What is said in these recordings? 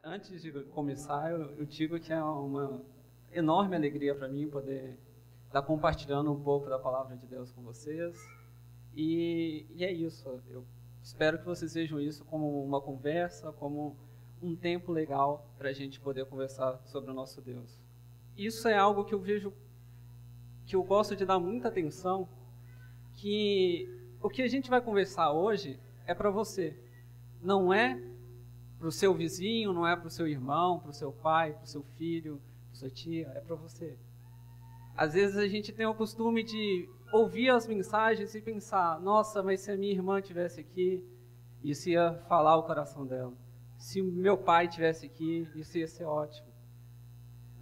Antes de começar, eu digo que é uma enorme alegria para mim poder estar compartilhando um pouco da palavra de Deus com vocês. E é isso. Eu espero que vocês vejam isso como uma conversa, como um tempo legal para a gente poder conversar sobre o nosso Deus. Isso é algo que eu vejo, que eu gosto de dar muita atenção, que o que a gente vai conversar hoje é para você. Não é para o seu vizinho, não é para o seu irmão, para o seu pai, para o seu filho, para sua tia, é para você. Às vezes a gente tem o costume de ouvir as mensagens e pensar, nossa, mas se a minha irmã estivesse aqui, isso ia falar o coração dela. Se o meu pai estivesse aqui, isso ia ser ótimo.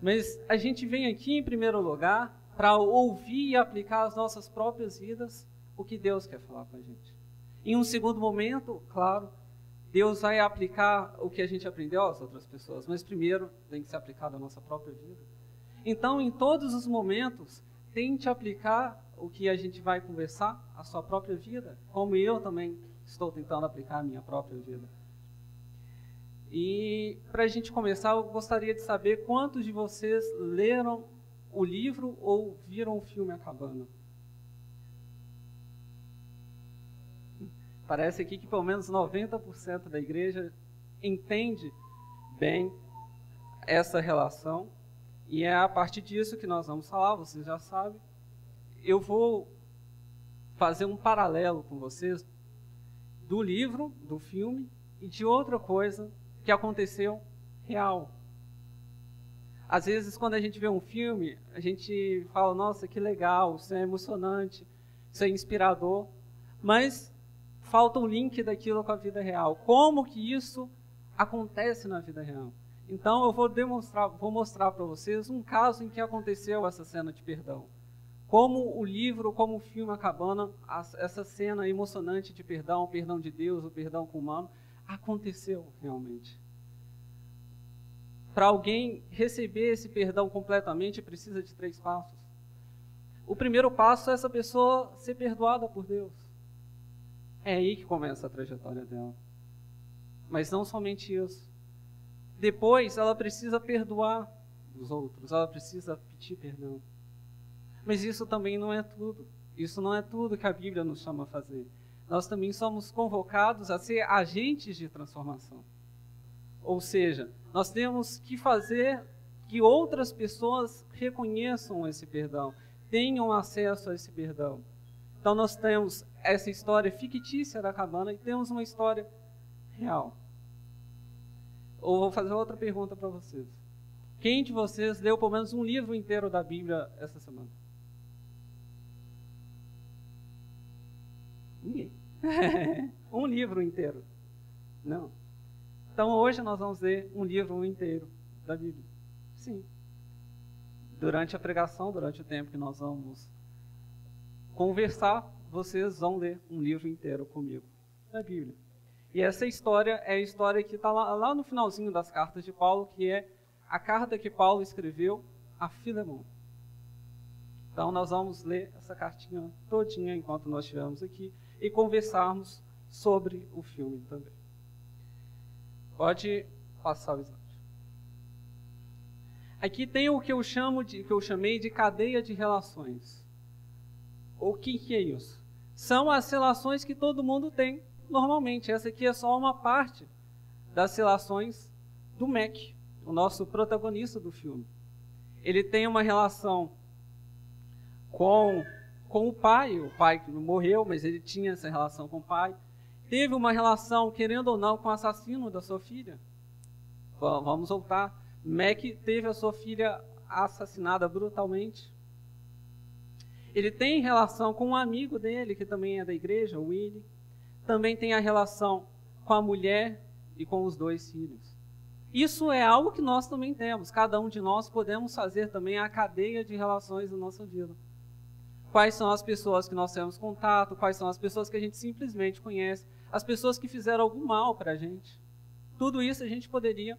Mas a gente vem aqui, em primeiro lugar, para ouvir e aplicar às nossas próprias vidas o que Deus quer falar com a gente. Em um segundo momento, claro, Deus vai aplicar o que a gente aprendeu às outras pessoas, mas primeiro tem que ser aplicado à nossa própria vida. Então, em todos os momentos, tente aplicar o que a gente vai conversar à sua própria vida, como eu também estou tentando aplicar à minha própria vida. E para a gente começar, eu gostaria de saber quantos de vocês leram o livro ou viram o filme A Cabana. Parece aqui que pelo menos 90% da igreja entende bem essa relação. E é a partir disso que nós vamos falar, vocês já sabem. Eu vou fazer um paralelo com vocês do livro, do filme e de outra coisa que aconteceu real. Às vezes, quando a gente vê um filme, a gente fala, nossa, que legal, isso é emocionante, isso é inspirador, mas falta um link daquilo com a vida real. Como que isso acontece na vida real? Então, eu vou mostrar para vocês um caso em que aconteceu essa cena de perdão. Como o livro, como o filme A Cabana, essa cena emocionante de perdão, o perdão de Deus, o perdão com o humano, aconteceu realmente. Para alguém receber esse perdão completamente, precisa de 3 passos. O primeiro passo é essa pessoa ser perdoada por Deus. É aí que começa a trajetória dela. Mas não somente isso. Depois, ela precisa perdoar os outros, ela precisa pedir perdão. Mas isso também não é tudo. Isso não é tudo que a Bíblia nos chama a fazer. Nós também somos convocados a ser agentes de transformação. Ou seja, nós temos que fazer que outras pessoas reconheçam esse perdão, tenham acesso a esse perdão. Então nós temos essa história fictícia da cabana e temos uma história real. Ou vou fazer outra pergunta para vocês. Quem de vocês leu pelo menos um livro inteiro da Bíblia essa semana? Ninguém. Um livro inteiro. Não. Então hoje nós vamos ler um livro inteiro da Bíblia. Sim. Durante a pregação, durante o tempo que nós vamos conversar, vocês vão ler um livro inteiro comigo da Bíblia. E essa história é a história que está lá no finalzinho das cartas de Paulo, que é a carta que Paulo escreveu a Filemão. Então nós vamos ler essa cartinha todinha enquanto nós estivermos aqui e conversarmos sobre o filme também. Pode passar o slide. Aqui tem o que eu chamei de cadeia de relações. O que é isso? São as relações que todo mundo tem normalmente. Essa aqui é só uma parte das relações do Mac, o nosso protagonista do filme. Ele tem uma relação com o pai que não morreu, mas ele tinha essa relação com o pai. Teve uma relação, querendo ou não, com o assassino da sua filha. Vamos voltar. Mac teve a sua filha assassinada brutalmente. Ele tem relação com um amigo dele, que também é da igreja, o Willie. Também tem a relação com a mulher e com os 2 filhos. Isso é algo que nós também temos. Cada um de nós podemos fazer também a cadeia de relações da nossa vida. Quais são as pessoas que nós temos contato, quais são as pessoas que a gente simplesmente conhece, as pessoas que fizeram algum mal para a gente. Tudo isso a gente poderia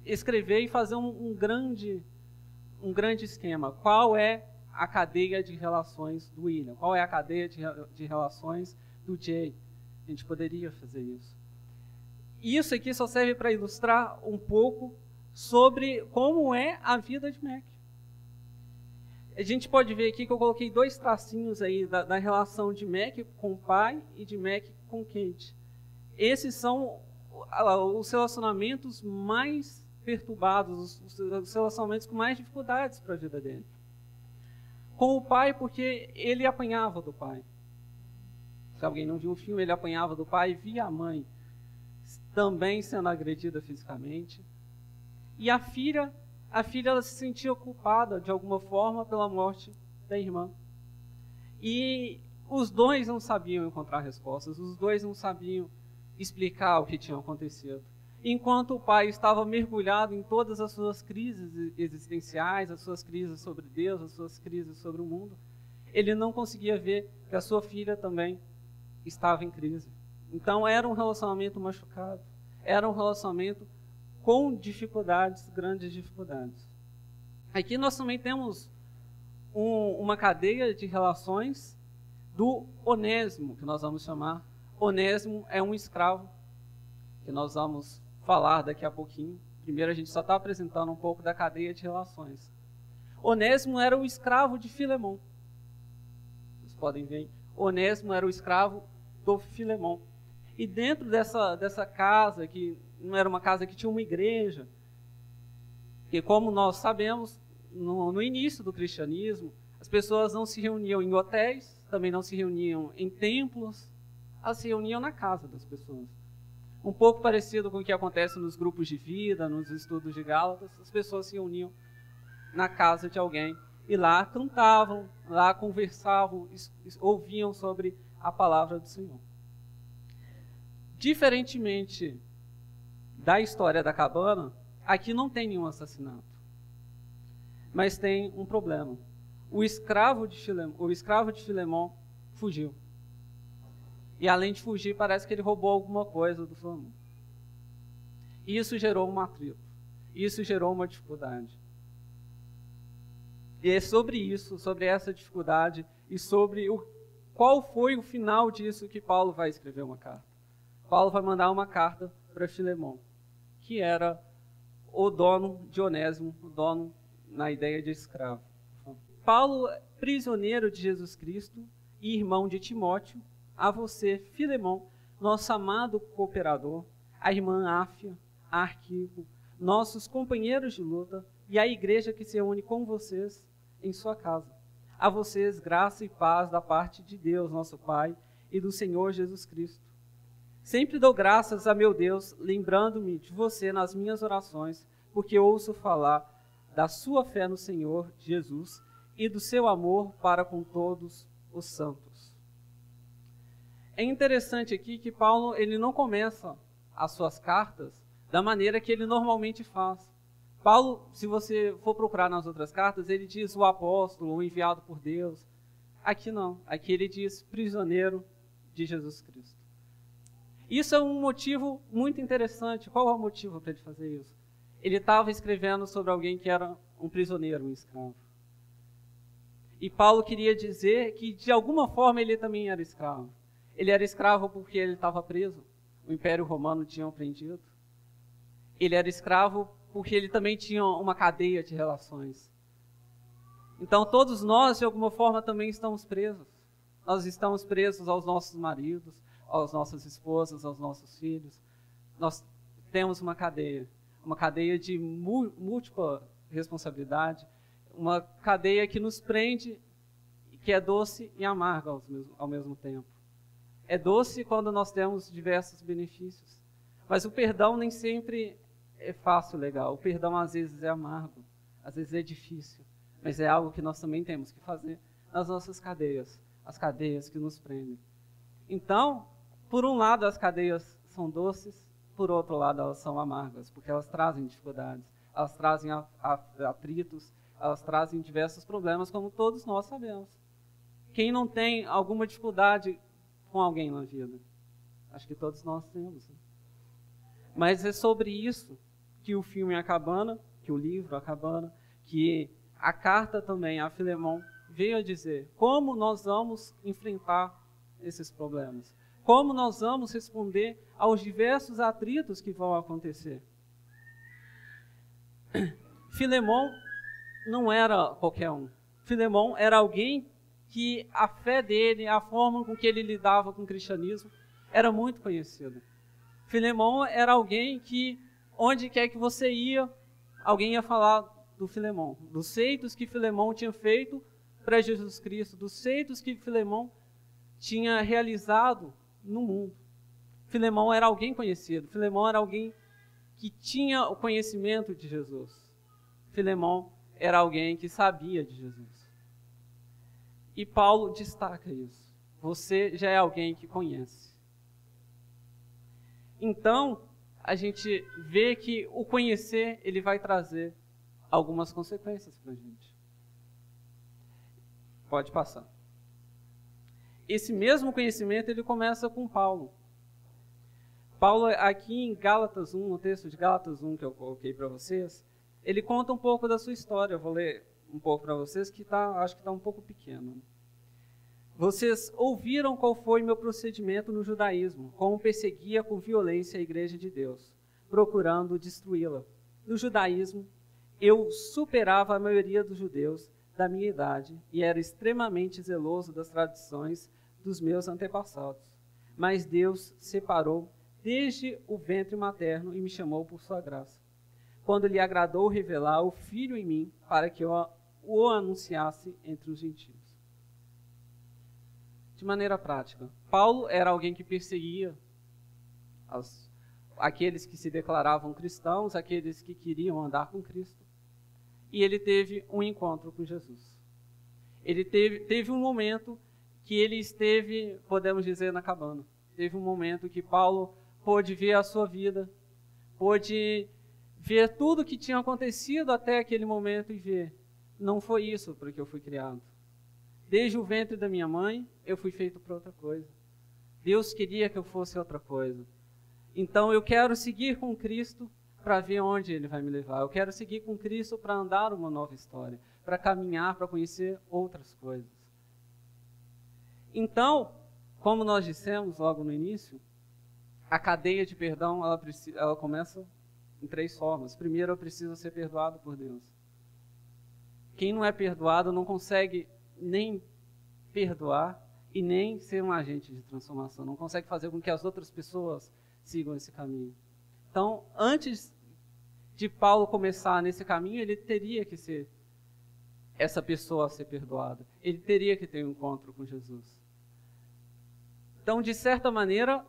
escrever e fazer um grande esquema. Qual é a cadeia de relações do William? Qual é a cadeia de relações do Jay? A gente poderia fazer isso. isso aqui só serve para ilustrar um pouco sobre como é a vida de Mac. A gente pode ver aqui que eu coloquei 2 tracinhos aí da relação de Mac com o pai e de Mac com Kate. Esses são os relacionamentos mais perturbados, os relacionamentos com mais dificuldades para a vida dele. Com o pai, porque ele apanhava do pai. Se alguém não viu o filme, ele apanhava do pai, via a mãe também sendo agredida fisicamente. E a filha ela se sentia culpada de alguma forma pela morte da irmã. E os dois não sabiam encontrar respostas, os dois não sabiam explicar o que tinha acontecido. Enquanto o pai estava mergulhado em todas as suas crises existenciais, as suas crises sobre Deus, as suas crises sobre o mundo, ele não conseguia ver que a sua filha também estava em crise. Então era um relacionamento machucado, era um relacionamento com dificuldades, grandes dificuldades. Aqui nós também temos uma cadeia de relações do Onésimo, que nós vamos chamar. Onésimo é um escravo, que nós vamos falar daqui a pouquinho. Primeiro a gente só está apresentando um pouco da cadeia de relações. Onésimo era o escravo de Filemão. Vocês podem ver, Onésimo era o escravo do Filemão. E dentro dessa casa, que não era uma casa que tinha uma igreja, que como nós sabemos, no início do cristianismo, as pessoas não se reuniam em hotéis, também não se reuniam em templos, elas se reuniam na casa das pessoas. Um pouco parecido com o que acontece nos grupos de vida, nos estudos de Gálatas, as pessoas se reuniam na casa de alguém e lá cantavam, lá conversavam, ouviam sobre a palavra do Senhor. Diferentemente da história da cabana, aqui não tem nenhum assassinato. Mas tem um problema. O escravo de Filemão fugiu. E além de fugir, parece que ele roubou alguma coisa do Filemão. E isso gerou um atrito. Isso gerou uma dificuldade. E é sobre isso, sobre essa dificuldade e sobre qual foi o final disso que Paulo vai escrever uma carta. Paulo vai mandar uma carta para Filemão, que era o dono de Onésimo, o dono na ideia de escravo. Paulo, prisioneiro de Jesus Cristo e irmão de Timóteo, a você, Filemão, nosso amado cooperador, a irmã Áfia, Arquipo, nossos companheiros de luta e a igreja que se reúne com vocês em sua casa. A vocês, graça e paz da parte de Deus, nosso Pai, e do Senhor Jesus Cristo. Sempre dou graças a meu Deus, lembrando-me de você nas minhas orações, porque ouço falar da sua fé no Senhor Jesus e do seu amor para com todos os santos. É interessante aqui que Paulo ele não começa as suas cartas da maneira que ele normalmente faz. Paulo, se você for procurar nas outras cartas, ele diz o apóstolo, o enviado por Deus. Aqui não, aqui ele diz prisioneiro de Jesus Cristo. Isso é um motivo muito interessante. Qual é o motivo para ele fazer isso? Ele estava escrevendo sobre alguém que era um prisioneiro, um escravo. E Paulo queria dizer que, de alguma forma, ele também era escravo. Ele era escravo porque ele estava preso. O Império Romano tinha o prendido. Ele era escravo porque ele também tinha uma cadeia de relações. Então, todos nós, de alguma forma, também estamos presos. Nós estamos presos aos nossos maridos, às nossas esposas, aos nossos filhos. Nós temos uma cadeia de múltipla responsabilidade, uma cadeia que nos prende, que é doce e amarga ao mesmo tempo. É doce quando nós temos diversos benefícios, mas o perdão nem sempre é fácil, legal. O perdão às vezes é amargo, às vezes é difícil, mas é algo que nós também temos que fazer nas nossas cadeias, as cadeias que nos prendem. Então, por um lado as cadeias são doces, por outro lado elas são amargas, porque elas trazem dificuldades, elas trazem atritos, elas trazem diversos problemas, como todos nós sabemos. Quem não tem alguma dificuldade com alguém na vida? Acho que todos nós temos. Mas é sobre isso que o filme A Cabana, que o livro A Cabana, que a carta também a Filemão veio a dizer como nós vamos enfrentar esses problemas. como nós vamos responder aos diversos atritos que vão acontecer. Filemão não era qualquer um. Filemão era alguém que a fé dele, a forma com que ele lidava com o cristianismo, era muito conhecida. Filemão era alguém que, onde quer que você ia, alguém ia falar do Filemão, dos feitos que Filemão tinha feito para Jesus Cristo, dos feitos que Filemão tinha realizado no mundo. Filemão era alguém conhecido, Filemão era alguém que tinha o conhecimento de Jesus. Filemão era alguém que sabia de Jesus. E Paulo destaca isso. Você já é alguém que conhece. Então, a gente vê que o conhecer, ele vai trazer algumas consequências para a gente. Pode passar. Esse mesmo conhecimento, ele começa com Paulo. Paulo, aqui em Gálatas 1, no texto de Gálatas 1 que eu coloquei para vocês, ele conta um pouco da sua história. Eu vou ler um pouco para vocês, que acho que está um pouco pequeno. Vocês ouviram qual foi meu procedimento no judaísmo, como perseguia com violência a igreja de Deus, procurando destruí-la. No judaísmo, eu superava a maioria dos judeus da minha idade e era extremamente zeloso das tradições dos meus antepassados. Mas Deus separou desde o ventre materno e me chamou por sua graça, quando lhe agradou revelar o Filho em mim para que eu o anunciasse entre os gentios. De maneira prática, Paulo era alguém que perseguia aqueles que se declaravam cristãos, aqueles que queriam andar com Cristo. E ele teve um encontro com Jesus. Ele teve um momento que ele esteve, podemos dizer, na cabana. Teve um momento que Paulo pôde ver a sua vida, pôde ver tudo o que tinha acontecido até aquele momento e ver, não foi isso para que eu fui criado. Desde o ventre da minha mãe, eu fui feito para outra coisa. Deus queria que eu fosse outra coisa. Então eu quero seguir com Cristo para ver onde Ele vai me levar. Eu quero seguir com Cristo para andar uma nova história, para caminhar, para conhecer outras coisas. Então, como nós dissemos logo no início, a cadeia de perdão, ela começa em 3 formas. Primeiro, eu preciso ser perdoado por Deus. Quem não é perdoado não consegue nem perdoar e nem ser um agente de transformação. Não consegue fazer com que as outras pessoas sigam esse caminho. Então, antes de Paulo começar nesse caminho, ele teria que ser essa pessoa a ser perdoada. Ele teria que ter um encontro com Jesus. Então, de certa maneira,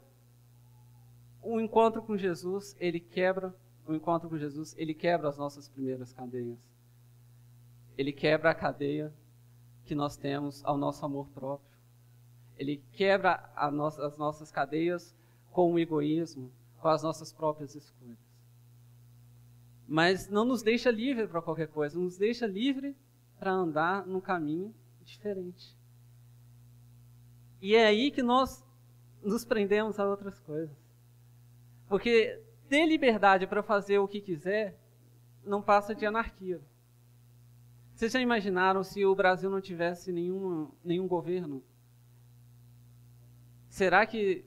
o encontro com Jesus, ele quebra as nossas primeiras cadeias. Ele quebra a cadeia que nós temos ao nosso amor próprio. Ele quebra as nossas cadeias com o egoísmo, com as nossas próprias escolhas. Mas não nos deixa livre para qualquer coisa, nos deixa livre para andar num caminho diferente. E é aí que nós nos prendemos a outras coisas. Porque ter liberdade para fazer o que quiser não passa de anarquia. Vocês já imaginaram se o Brasil não tivesse nenhum governo? Será que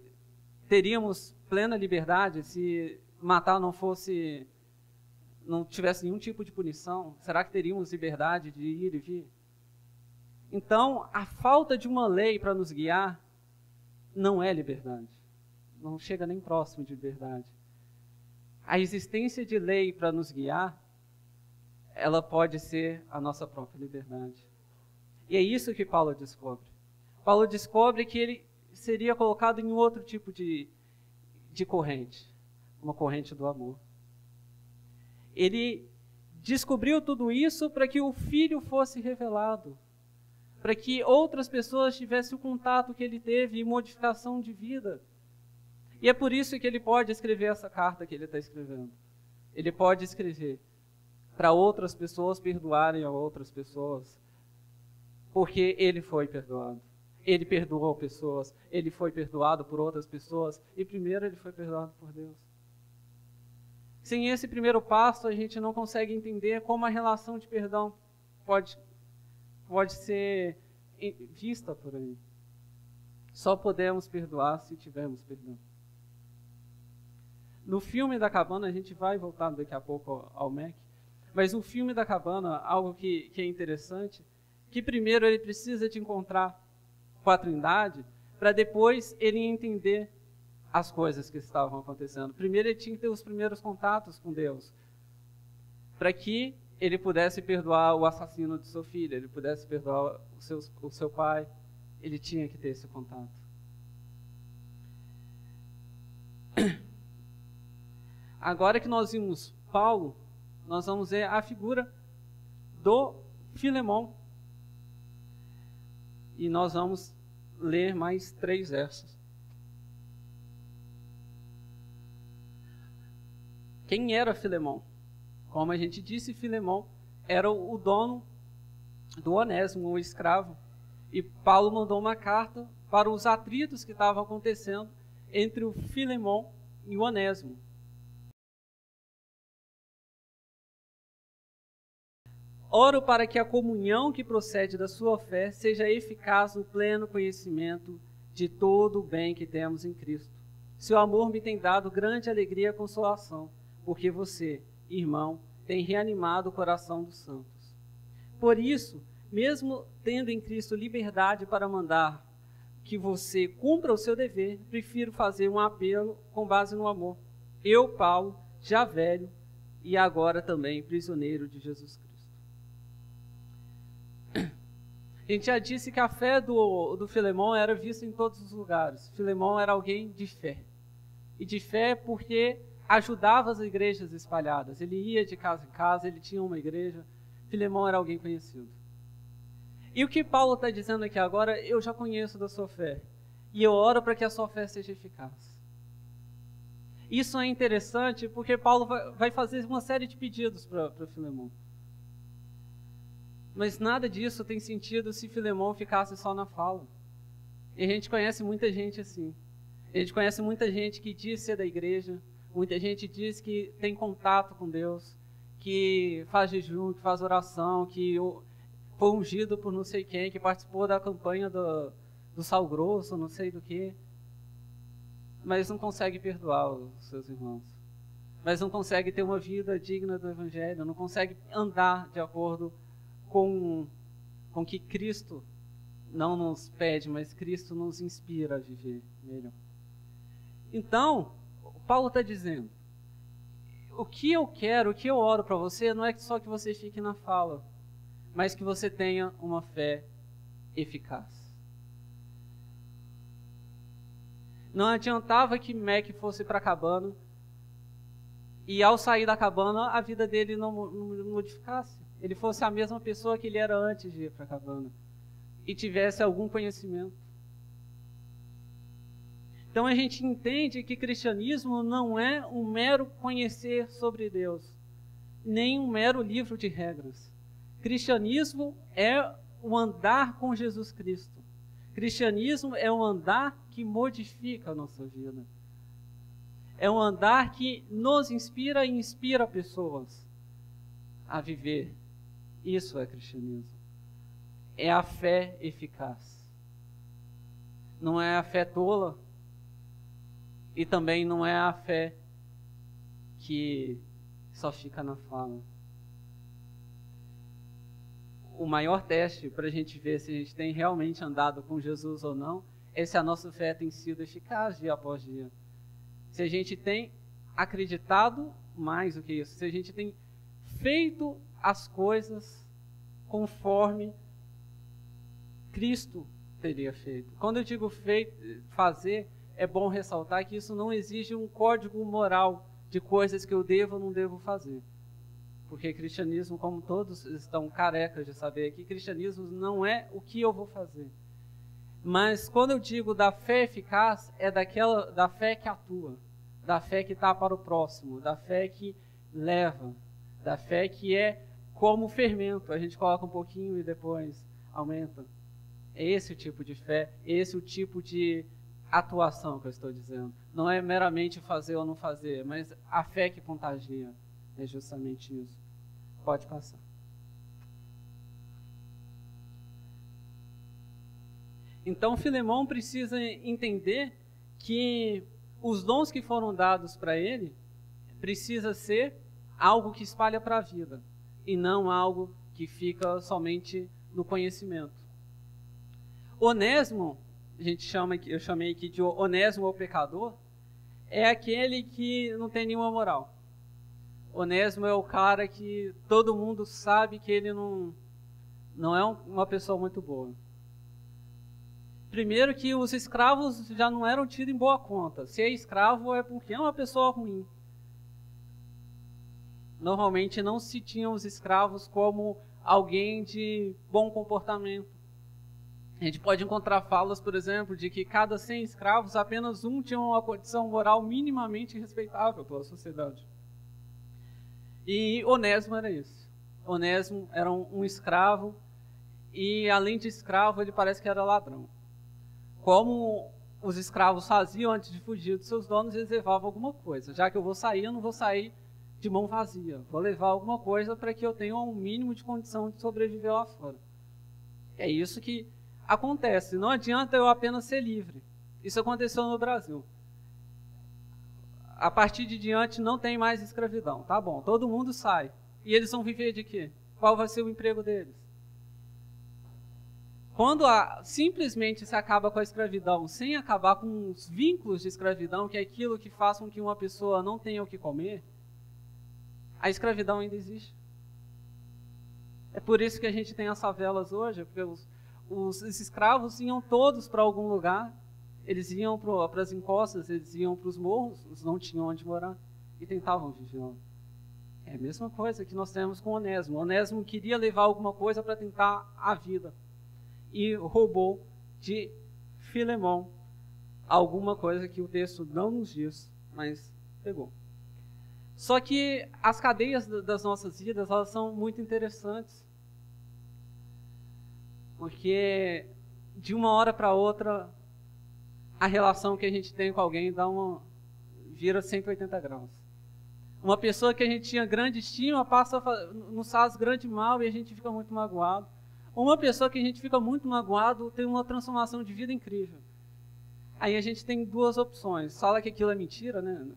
teríamos plena liberdade se matar não tivesse nenhum tipo de punição? Será que teríamos liberdade de ir e vir? Então, a falta de uma lei para nos guiar não é liberdade. Não chega nem próximo de liberdade. A existência de lei para nos guiar, ela pode ser a nossa própria liberdade. E é isso que Paulo descobre. Paulo descobre que ele seria colocado em um outro tipo de corrente, uma corrente do amor. Ele descobriu tudo isso para que o Filho fosse revelado, para que outras pessoas tivessem o contato que ele teve e modificação de vida. E é por isso que ele pode escrever essa carta que ele está escrevendo. Ele pode escrever para outras pessoas perdoarem a outras pessoas, porque ele foi perdoado. Ele perdoou pessoas, ele foi perdoado por outras pessoas, e primeiro ele foi perdoado por Deus. Sem esse primeiro passo, a gente não consegue entender como a relação de perdão pode ser vista por aí. Só podemos perdoar se tivermos perdão. No filme da cabana, a gente vai voltar daqui a pouco ao Mac, mas no filme da cabana, algo que é interessante, que primeiro ele precisa de encontrar com a Trindade, para depois ele entender as coisas que estavam acontecendo. Primeiro ele tinha que ter os primeiros contatos com Deus, para que ele pudesse perdoar o assassino de sua filha, ele pudesse perdoar o seu pai, ele tinha que ter esse contato. Agora que nós vimos Paulo, nós vamos ver a figura do Filemão. E nós vamos ler mais 3 versos. Quem era Filemão? Como a gente disse, Filemão era o dono do Onésimo, o escravo. E Paulo mandou uma carta para os atritos que estavam acontecendo entre o Filemão e o Onésimo. Oro para que a comunhão que procede da sua fé seja eficaz no pleno conhecimento de todo o bem que temos em Cristo. Seu amor me tem dado grande alegria e consolação, porque você, irmão, tem reanimado o coração dos santos. Por isso, mesmo tendo em Cristo liberdade para mandar que você cumpra o seu dever, prefiro fazer um apelo com base no amor. Eu, Paulo, já velho e agora também prisioneiro de Jesus Cristo. A gente já disse que a fé do Filemão era vista em todos os lugares. Filemão era alguém de fé. E de fé porque ajudava as igrejas espalhadas. Ele ia de casa em casa, ele tinha uma igreja. Filemão era alguém conhecido. E o que Paulo está dizendo aqui agora, eu já conheço da sua fé. E eu oro para que a sua fé seja eficaz. Isso é interessante porque Paulo vai fazer uma série de pedidos para Filemão. Mas nada disso tem sentido se Filemão ficasse só na fala. E a gente conhece muita gente assim. A gente conhece muita gente que diz ser da igreja, muita gente diz que tem contato com Deus, que faz jejum, que faz oração, que foi ungido por não sei quem, que participou da campanha do sal grosso, não sei do que, mas não consegue perdoar os seus irmãos. Mas não consegue ter uma vida digna do Evangelho, não consegue andar de acordo com que Cristo não nos pede, mas Cristo nos inspira a viver melhor. Então, Paulo está dizendo, o que eu quero, o que eu oro para você, não é só que você fique na fala, mas que você tenha uma fé eficaz. Não adiantava que Mac fosse para a cabana e ao sair da cabana a vida dele não modificasse. Ele fosse a mesma pessoa que ele era antes de ir para a cabana e tivesse algum conhecimento. Então a gente entende que cristianismo não é um mero conhecer sobre Deus, nem um mero livro de regras. Cristianismo é o andar com Jesus Cristo. Cristianismo é um andar que modifica a nossa vida. É um andar que nos inspira e inspira pessoas a viver. Isso é cristianismo. É a fé eficaz. Não é a fé tola. E também não é a fé que só fica na fala. O maior teste para a gente ver se a gente tem realmente andado com Jesus ou não é se a nossa fé tem sido eficaz dia após dia. Se a gente tem acreditado mais do que isso. Se a gente tem feito as coisas conforme Cristo teria feito. Quando eu digo fazer, é bom ressaltar que isso não exige um código moral de coisas que eu devo ou não devo fazer. Porque cristianismo, como todos estão carecas de saber aqui, cristianismo não é o que eu vou fazer. Mas quando eu digo da fé eficaz, é da fé que atua, da fé que está para o próximo, da fé que leva, da fé que é como fermento. A gente coloca um pouquinho e depois aumenta. É esse o tipo de fé, esse o tipo de atuação que eu estou dizendo. Não é meramente fazer ou não fazer, mas a fé que contagia. É justamente isso. Pode passar. Então, Filemão precisa entender que os dons que foram dados para ele precisa ser algo que espalha para a vida e não algo que fica somente no conhecimento. Onésimo, eu chamei aqui de Onésimo o pecador, é aquele que não tem nenhuma moral. Onésimo é o cara que todo mundo sabe que ele não é uma pessoa muito boa. Primeiro que os escravos já não eram tidos em boa conta. Se é escravo é porque é uma pessoa ruim. Normalmente não se tinham os escravos como alguém de bom comportamento. A gente pode encontrar falas, por exemplo, de que cada 100 escravos, apenas um tinha uma condição moral minimamente respeitável pela sociedade. E Onésimo era isso. Onésimo era um escravo e, além de escravo, ele parece que era ladrão. Como os escravos faziam antes de fugir dos seus donos, eles levavam alguma coisa. Já que eu vou sair, eu não vou sair de mão vazia. Vou levar alguma coisa para que eu tenha um mínimo de condição de sobreviver lá fora. É isso que acontece. Não adianta eu apenas ser livre. Isso aconteceu no Brasil. A partir de diante não tem mais escravidão. Tá bom, todo mundo sai. E eles vão viver de quê? Qual vai ser o emprego deles? Quando simplesmente se acaba com a escravidão, sem acabar com os vínculos de escravidão, que é aquilo que faz com que uma pessoa não tenha o que comer, a escravidão ainda existe. É por isso que a gente tem as favelas hoje, porque os escravos iam todos para algum lugar, eles iam para as encostas, eles iam para os morros, eles não tinham onde morar e tentavam viver lá. É a mesma coisa que nós temos com Onésimo. Onésimo queria levar alguma coisa para tentar a vida e roubou de Filemão alguma coisa que o texto não nos diz, mas pegou. Só que as cadeias das nossas vidas, elas são muito interessantes. Porque de uma hora para outra, a relação que a gente tem com alguém vira 180 graus. Uma pessoa que a gente tinha grande estima nos faz grande mal e a gente fica muito magoado. Uma pessoa que a gente fica muito magoado tem uma transformação de vida incrível. Aí a gente tem duas opções. Fala que aquilo é mentira, né?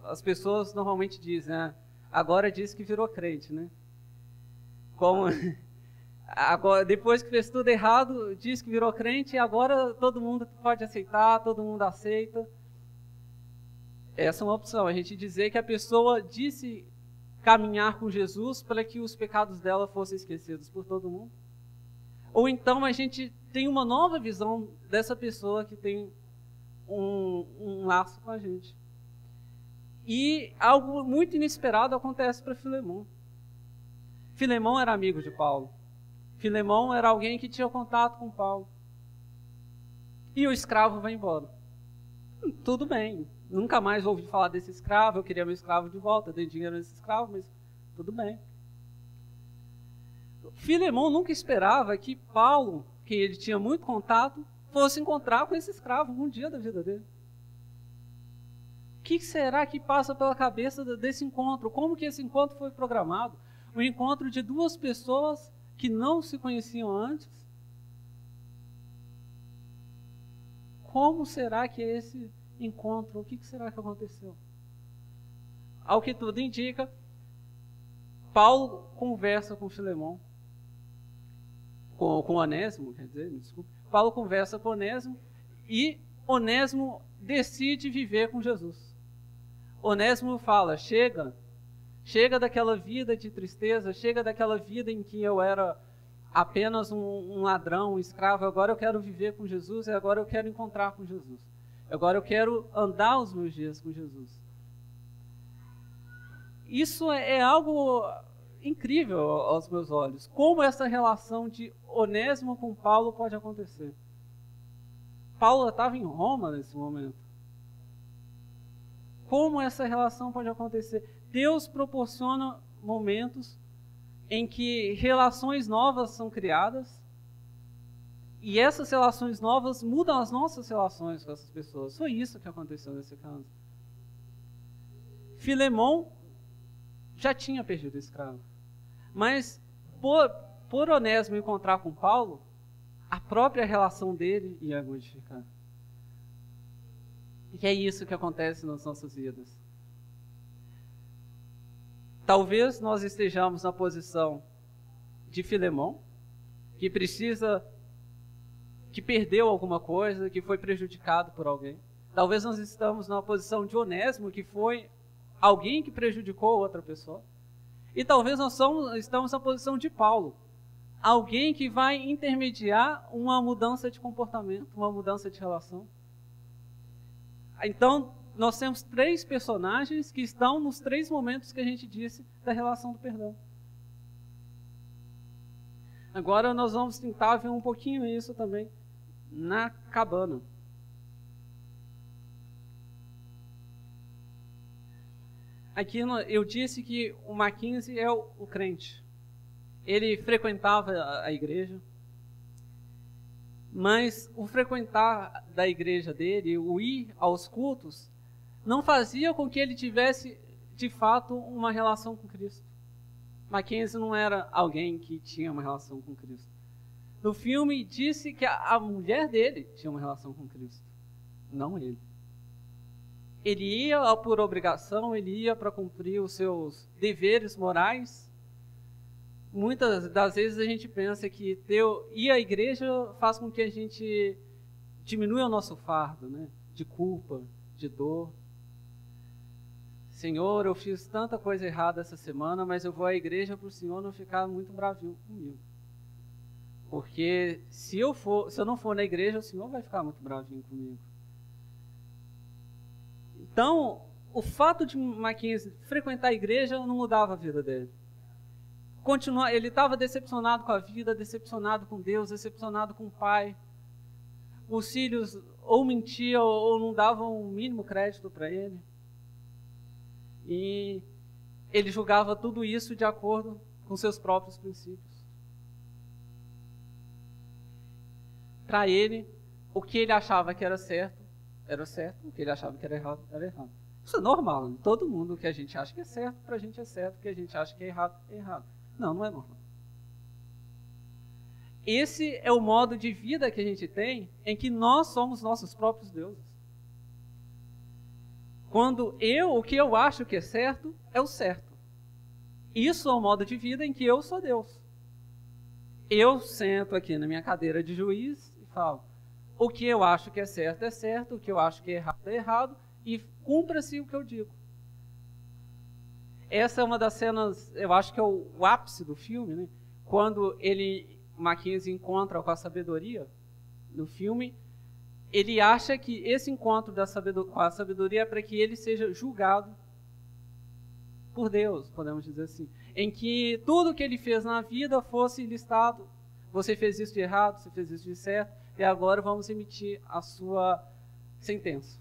As pessoas normalmente dizem, né? Agora diz que virou crente, né? Como agora, depois que fez tudo errado, diz que virou crente e agora todo mundo pode aceitar, todo mundo aceita. Essa é uma opção, a gente dizer que a pessoa disse caminhar com Jesus para que os pecados dela fossem esquecidos por todo mundo. Ou então a gente tem uma nova visão dessa pessoa que tem um laço com a gente. E algo muito inesperado acontece para Filemão. Filemão era amigo de Paulo. Filemão era alguém que tinha contato com Paulo. E o escravo vai embora. Tudo bem. Nunca mais ouvi falar desse escravo. Eu queria meu escravo de volta. Dei dinheiro nesse escravo, mas tudo bem. Filemão nunca esperava que Paulo, que ele tinha muito contato, fosse encontrar com esse escravo um dia da vida dele. O que será que passa pela cabeça desse encontro? Como que esse encontro foi programado? O encontro de duas pessoas que não se conheciam antes. Como será que é esse encontro? O que será que aconteceu? Ao que tudo indica, Paulo conversa com Filemão, com Onésimo, quer dizer, desculpa. Paulo conversa com Onésimo e Onésimo decide viver com Jesus. Onésimo fala, chega daquela vida de tristeza, chega daquela vida em que eu era apenas um ladrão, um escravo, agora eu quero viver com Jesus e agora eu quero encontrar com Jesus. Agora eu quero andar os meus dias com Jesus. Isso é algo incrível aos meus olhos. Como essa relação de Onésimo com Paulo pode acontecer? Paulo estava em Roma nesse momento. Como essa relação pode acontecer? Deus proporciona momentos em que relações novas são criadas e essas relações novas mudam as nossas relações com essas pessoas. Foi isso que aconteceu nesse caso. Filemão já tinha perdido o escravo. Mas por Onésimo encontrar com Paulo, a própria relação dele ia modificar. E é isso que acontece nas nossas vidas. Talvez nós estejamos na posição de Filemão, que perdeu alguma coisa, que foi prejudicado por alguém. Talvez nós estamos na posição de Onésimo, que foi alguém que prejudicou outra pessoa. E talvez nós estamos na posição de Paulo, alguém que vai intermediar uma mudança de comportamento, uma mudança de relação. Então, nós temos 3 personagens que estão nos 3 momentos que a gente disse da relação do perdão. Agora nós vamos tentar ver um pouquinho isso também na cabana. Aqui eu disse que o Mackenzie é o crente. Ele frequentava a igreja, mas o frequentar da igreja dele, o ir aos cultos, não fazia com que ele tivesse, de fato, uma relação com Cristo. Mackenzie não era alguém que tinha uma relação com Cristo. No filme, disse que a mulher dele tinha uma relação com Cristo, não ele. Ele ia por obrigação, ele ia para cumprir os seus deveres morais. Muitas das vezes a gente pensa que ir à igreja faz com que a gente diminua o nosso fardo, né? De culpa, de dor. Senhor, eu fiz tanta coisa errada essa semana, mas eu vou à igreja para o Senhor não ficar muito bravinho comigo. Porque se eu não for na igreja, o Senhor vai ficar muito bravinho comigo. Então, o fato de Mackenzie frequentar a igreja não mudava a vida dele. Ele estava decepcionado com a vida, decepcionado com Deus, decepcionado com o pai. Os filhos ou mentiam ou não davam o mínimo crédito para ele. E ele julgava tudo isso de acordo com seus próprios princípios. Para ele, o que ele achava que era certo, o que ele achava que era errado, era errado. Isso é normal, né? Todo mundo, o que a gente acha que é certo, para a gente é certo, o que a gente acha que é errado, é errado. Não, não é normal. Esse é o modo de vida que a gente tem, em que nós somos nossos próprios deuses. Quando o que eu acho que é certo, é o certo. Isso é o modo de vida em que eu sou Deus. Eu sento aqui na minha cadeira de juiz e falo, o que eu acho que é certo, o que eu acho que é errado, e cumpra-se o que eu digo. Essa é uma das cenas, eu acho que é o ápice do filme, né? Quando Mackenzie encontra com a sabedoria no filme, ele acha que esse encontro com a sabedoria é para que ele seja julgado por Deus, podemos dizer assim. Em que tudo que ele fez na vida fosse listado. Você fez isso de errado, você fez isso de certo, e agora vamos emitir a sua sentença.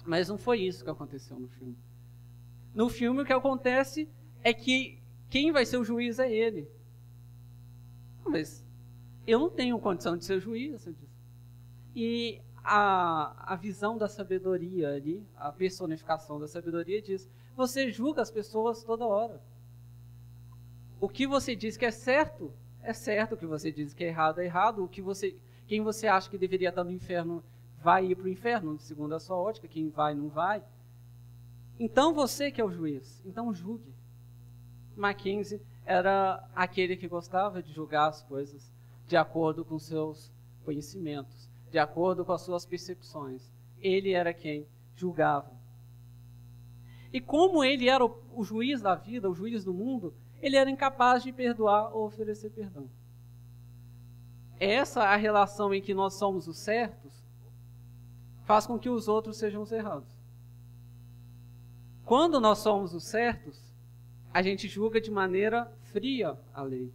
Mas não foi isso que aconteceu no filme. No filme o que acontece é que quem vai ser o juiz é ele. Mas eu não tenho condição de ser juiz. E a visão da sabedoria ali, a personificação da sabedoria diz, você julga as pessoas toda hora. O que você diz que é certo, o que você diz que é errado, quem você acha que deveria estar no inferno vai ir para o inferno, segundo a sua ótica, quem vai, não vai. Então você que é o juiz, então julgue. Mackenzie era aquele que gostava de julgar as coisas de acordo com seus conhecimentos, de acordo com as suas percepções. Ele era quem julgava. E como ele era o juiz da vida, o juiz do mundo, ele era incapaz de perdoar ou oferecer perdão. Essa a relação em que nós somos os certos faz com que os outros sejam os errados. Quando nós somos os certos, a gente julga de maneira fria a lei.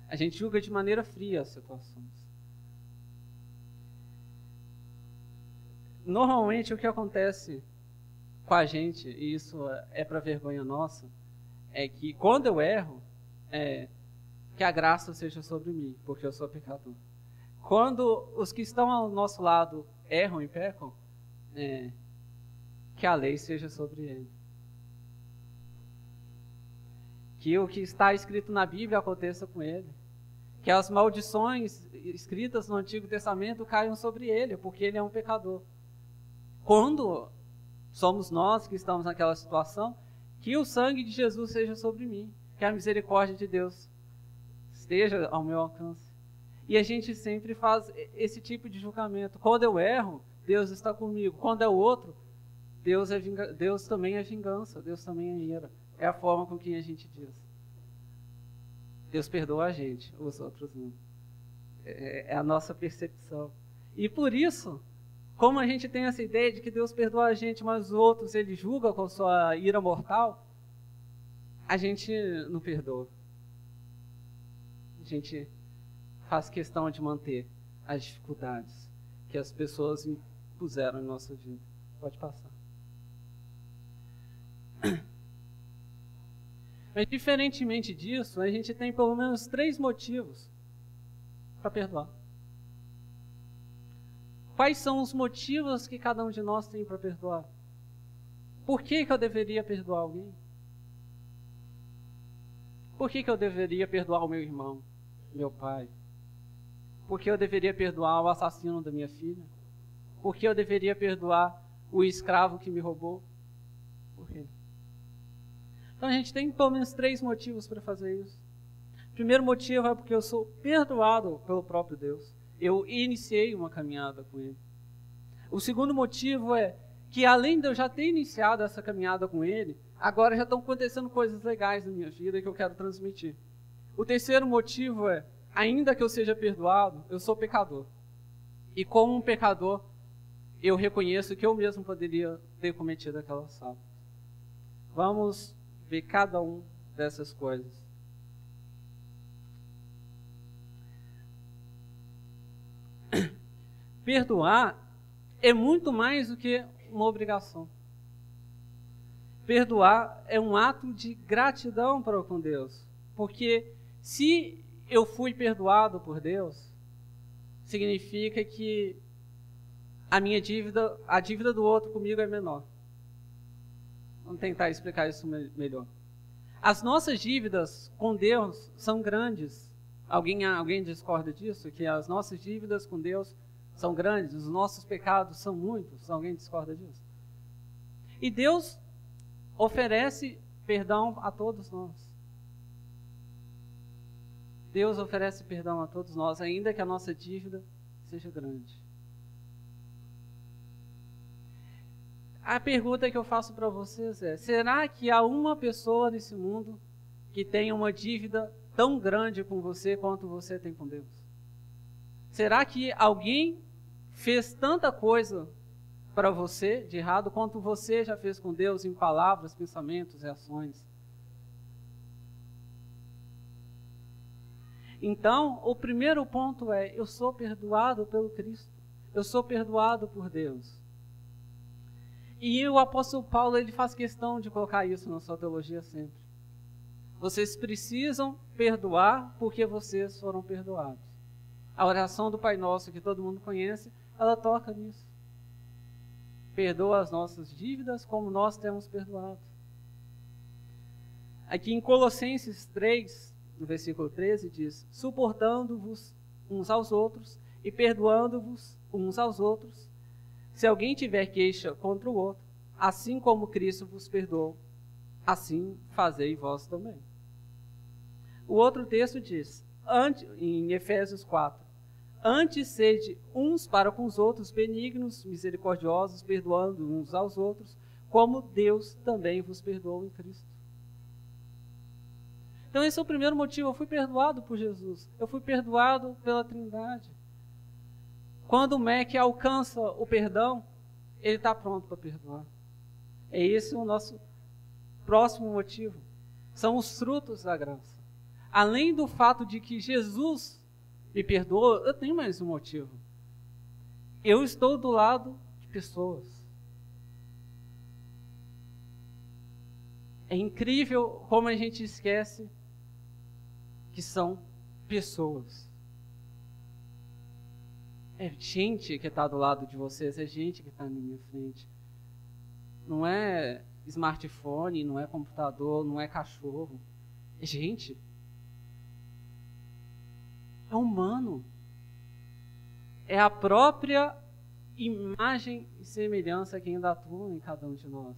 A gente julga de maneira fria as situações. Normalmente o que acontece com a gente, e isso é para vergonha nossa, é que quando eu erro, que a graça seja sobre mim, porque eu sou pecador. Quando os que estão ao nosso lado erram e pecam, que a lei seja sobre ele. Que o que está escrito na Bíblia aconteça com ele. que as maldições escritas no Antigo Testamento caiam sobre ele, porque ele é um pecador. Quando somos nós que estamos naquela situação, que o sangue de Jesus seja sobre mim, que a misericórdia de Deus esteja ao meu alcance. E a gente sempre faz esse tipo de julgamento. Quando eu erro, Deus está comigo. Quando é o outro, Deus também é vingança, Deus também é ira. É a forma com que a gente diz. Deus perdoa a gente, os outros não. É a nossa percepção. E por isso, como a gente tem essa ideia de que Deus perdoa a gente, mas os outros Ele julga com sua ira mortal, a gente não perdoa. A gente faz questão de manter as dificuldades que as pessoas impuseram em nossa vida. Pode passar. Mas, diferentemente disso, a gente tem pelo menos 3 motivos para perdoar. Quais são os motivos que cada um de nós tem para perdoar? Por que eu deveria perdoar alguém? Por que eu deveria perdoar o meu irmão, meu pai? Por que eu deveria perdoar o assassino da minha filha? Por que eu deveria perdoar o escravo que me roubou? Por quê? Então a gente tem pelo menos 3 motivos para fazer isso. O primeiro motivo é porque eu sou perdoado pelo próprio Deus. Eu iniciei uma caminhada com Ele. O segundo motivo é que, além de eu já ter iniciado essa caminhada com Ele, agora já estão acontecendo coisas legais na minha vida que eu quero transmitir. O terceiro motivo é, ainda que eu seja perdoado, eu sou pecador. E como um pecador, eu reconheço que eu mesmo poderia ter cometido aquelas faltas. Vamos ver cada um dessas coisas. Perdoar é muito mais do que uma obrigação. Perdoar é um ato de gratidão para com Deus. Porque se eu fui perdoado por Deus, significa que a dívida do outro comigo é menor. Vamos tentar explicar isso melhor. As nossas dívidas com Deus são grandes. Alguém discorda disso? Que as nossas dívidas com Deus são grandes, os nossos pecados são muitos. Alguém discorda disso? E Deus oferece perdão a todos nós. Deus oferece perdão a todos nós, ainda que a nossa dívida seja grande. A pergunta que eu faço para vocês é: será que há uma pessoa nesse mundo que tenha uma dívida tão grande com você quanto você tem com Deus? Será que alguém fez tanta coisa para você de errado quanto você já fez com Deus em palavras, pensamentos e ações? Então, o primeiro ponto é: eu sou perdoado pelo Cristo. Eu sou perdoado por Deus. E o apóstolo Paulo, ele faz questão de colocar isso na sua teologia sempre. Vocês precisam perdoar porque vocês foram perdoados. A oração do Pai Nosso, que todo mundo conhece, ela toca nisso. Perdoa as nossas dívidas como nós temos perdoado. Aqui em Colossenses 3, no versículo 13, diz: suportando-vos uns aos outros e perdoando-vos uns aos outros, se alguém tiver queixa contra o outro, assim como Cristo vos perdoou, assim fazei vós também. O outro texto diz, em Efésios 4, antes sede uns para com os outros benignos, misericordiosos, perdoando uns aos outros, como Deus também vos perdoou em Cristo. Então esse é o primeiro motivo. Eu fui perdoado por Jesus. Eu fui perdoado pela Trindade. Quando o MEC alcança o perdão, ele está pronto para perdoar. É esse o nosso próximo motivo. São os frutos da graça. Além do fato de que Jesus me perdoa, eu tenho mais um motivo. Eu estou do lado de pessoas. É incrível como a gente esquece que são pessoas. É gente que está do lado de vocês, é gente que está na minha frente. Não é smartphone, não é computador, não é cachorro. É gente. é humano. É a própria imagem e semelhança que ainda atua em cada um de nós.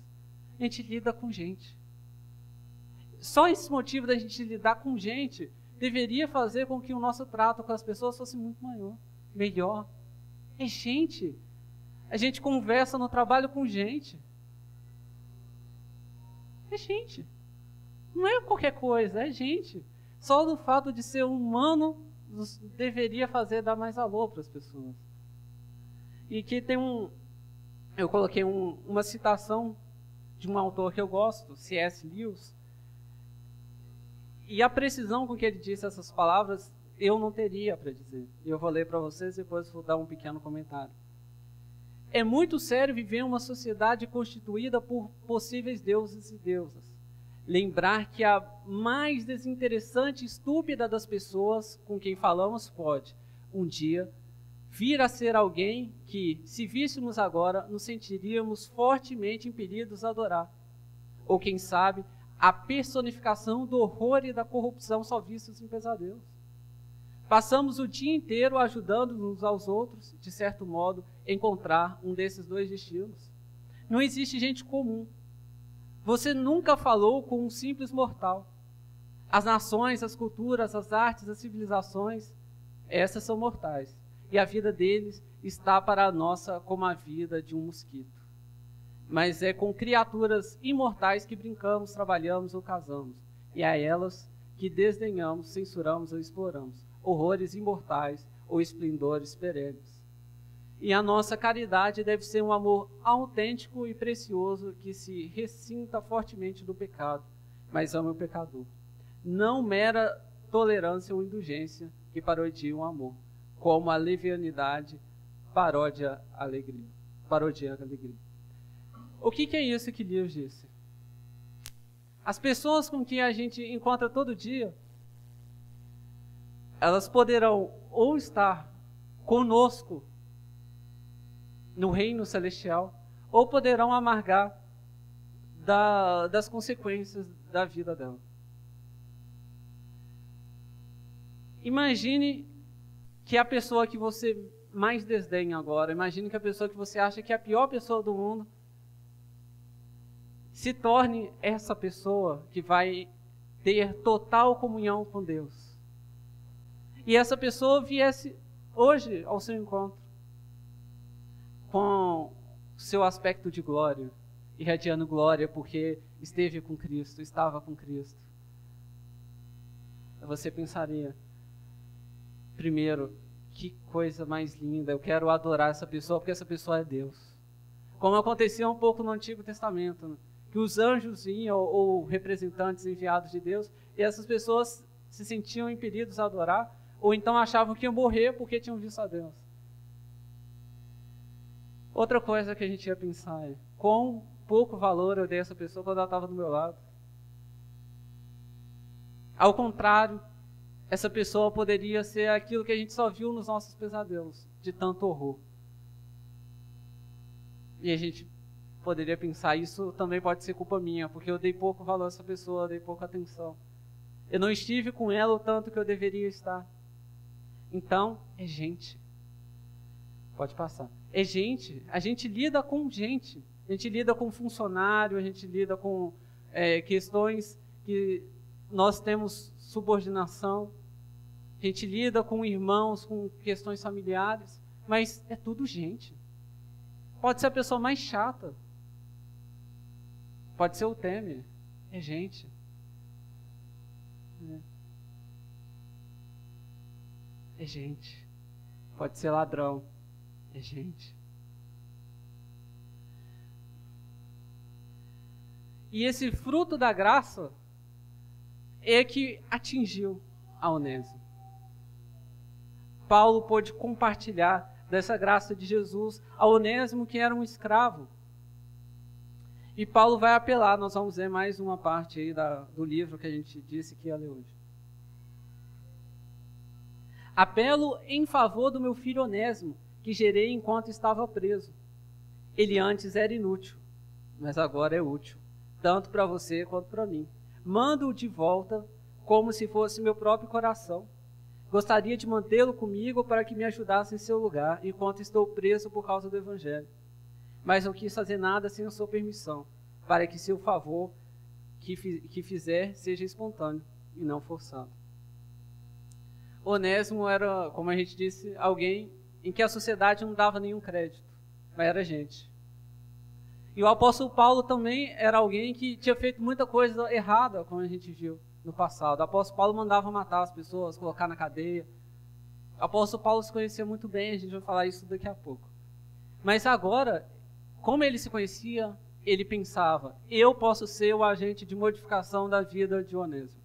A gente lida com gente. Só esse motivo da gente lidar com gente deveria fazer com que o nosso trato com as pessoas fosse muito melhor. É gente. A gente conversa no trabalho com gente. É gente. Não é qualquer coisa, é gente. Só do fato de ser humano deveria fazer dar mais valor para as pessoas. E que tem eu coloquei uma citação de um autor que eu gosto, C.S. Lewis, e a precisão com que ele disse essas palavras, eu não teria para dizer. Eu vou ler para vocês e depois vou dar um pequeno comentário. É muito sério viver em uma sociedade constituída por possíveis deuses e deusas. Lembrar que a mais desinteressante e estúpida das pessoas com quem falamos pode, um dia, vir a ser alguém que, se víssemos agora, nos sentiríamos fortemente impelidos a adorar. Ou, quem sabe, a personificação do horror e da corrupção só vistos em pesadelos. Passamos o dia inteiro ajudando uns aos outros, de certo modo, encontrar um desses dois destinos. Não existe gente comum. Você nunca falou com um simples mortal. As nações, as culturas, as artes, as civilizações, essas são mortais. E a vida deles está para a nossa como a vida de um mosquito. Mas é com criaturas imortais que brincamos, trabalhamos ou casamos. E a elas que desdenhamos, censuramos ou exploramos. Horrores imortais ou esplendores perenes. E a nossa caridade deve ser um amor autêntico e precioso que se ressinta fortemente do pecado, mas ama o pecador. Não mera tolerância ou indulgência que parodiam o amor, como a levianidade parodia a alegria. O que é isso que Deus disse? As pessoas com quem a gente encontra todo dia, elas poderão ou estar conosco no reino celestial, ou poderão amargar das consequências da vida dela. Imagine que a pessoa que você mais desdenha agora, imagine que a pessoa que você acha que é a pior pessoa do mundo, se torne essa pessoa que vai ter total comunhão com Deus. E essa pessoa viesse hoje ao seu encontro, com seu aspecto de glória, irradiando glória porque esteve com Cristo, estava com Cristo. Você pensaria, primeiro, que coisa mais linda, eu quero adorar essa pessoa porque essa pessoa é Deus. Como acontecia um pouco no Antigo Testamento, né? Que os anjos iam, ou representantes enviados de Deus, e essas pessoas se sentiam impelidos a adorar, ou então achavam que iam morrer porque tinham visto a Deus. Outra coisa que a gente ia pensar é, quão pouco valor eu dei a essa pessoa quando ela estava do meu lado. Ao contrário, essa pessoa poderia ser aquilo que a gente só viu nos nossos pesadelos, de tanto horror. E a gente poderia pensar, isso também pode ser culpa minha, porque eu dei pouco valor a essa pessoa, eu dei pouca atenção. Eu não estive com ela o tanto que eu deveria estar. Então, é gente. Pode passar. É gente. A gente lida com gente. A gente lida com funcionário, a gente lida com questões que nós temos subordinação. A gente lida com irmãos, com questões familiares. Mas é tudo gente. Pode ser a pessoa mais chata. Pode ser o Temer. É gente. É gente. Pode ser ladrão. É gente. E esse fruto da graça é que atingiu a Onésimo. Paulo pôde compartilhar dessa graça de Jesus a Onésimo, que era um escravo. E Paulo vai apelar, nós vamos ver mais uma parte aí do livro que a gente disse que ia ler hoje. Apelo em favor do meu filho Onésimo, que gerei enquanto estava preso. Ele antes era inútil, mas agora é útil, tanto para você quanto para mim. Mando-o de volta como se fosse meu próprio coração. Gostaria de mantê-lo comigo para que me ajudasse em seu lugar, enquanto estou preso por causa do Evangelho. Mas não quis fazer nada sem a sua permissão, para que seu favor que fizer seja espontâneo e não forçado. Onésimo era, como a gente disse, alguém em que a sociedade não dava nenhum crédito, mas era gente. E o apóstolo Paulo também era alguém que tinha feito muita coisa errada, como a gente viu no passado. O apóstolo Paulo mandava matar as pessoas, colocar na cadeia. O apóstolo Paulo se conhecia muito bem, a gente vai falar isso daqui a pouco. Mas agora, como ele se conhecia, ele pensava, eu posso ser o agente de modificação da vida de Onésimo.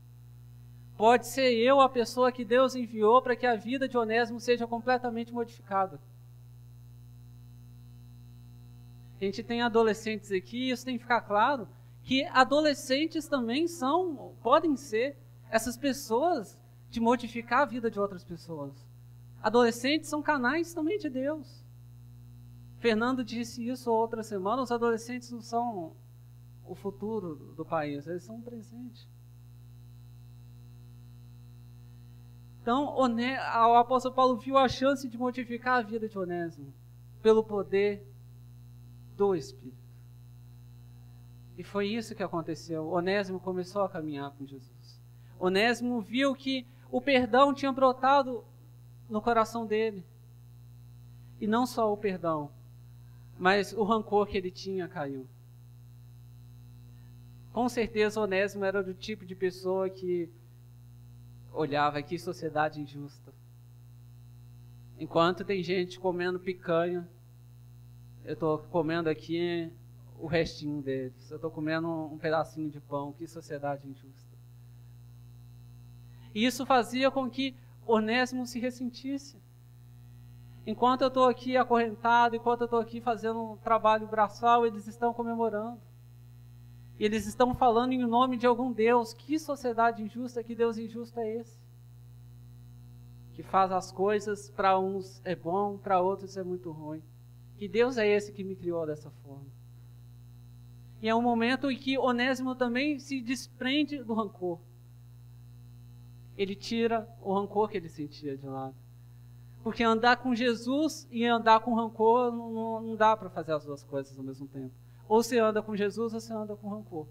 Pode ser eu a pessoa que Deus enviou para que a vida de Onésimo seja completamente modificada. A gente tem adolescentes aqui, e isso tem que ficar claro, que adolescentes também podem ser essas pessoas de modificar a vida de outras pessoas. Adolescentes são canais também de Deus. Fernando disse isso outra semana, os adolescentes não são o futuro do país, eles são o presente. Então, o apóstolo Paulo viu a chance de modificar a vida de Onésimo pelo poder do Espírito. E foi isso que aconteceu. Onésimo começou a caminhar com Jesus. Onésimo viu que o perdão tinha brotado no coração dele. E não só o perdão, mas o rancor que ele tinha caiu. Com certeza Onésimo era do tipo de pessoa que olhava, que sociedade injusta. Enquanto tem gente comendo picanha, eu estou comendo aqui o restinho deles. Eu estou comendo um pedacinho de pão. Que sociedade injusta. E isso fazia com que Onésimo se ressentisse. Enquanto eu estou aqui acorrentado, enquanto eu estou aqui fazendo um trabalho braçal, eles estão comemorando. E eles estão falando em nome de algum Deus. Que sociedade injusta, que Deus injusto é esse? Que faz as coisas, para uns é bom, para outros é muito ruim. Que Deus é esse que me criou dessa forma? E é um momento em que Onésimo também se desprende do rancor. Ele tira o rancor que ele sentia de lado. Porque andar com Jesus e andar com rancor não dá para fazer as duas coisas ao mesmo tempo. Ou você anda com Jesus ou você anda com rancor.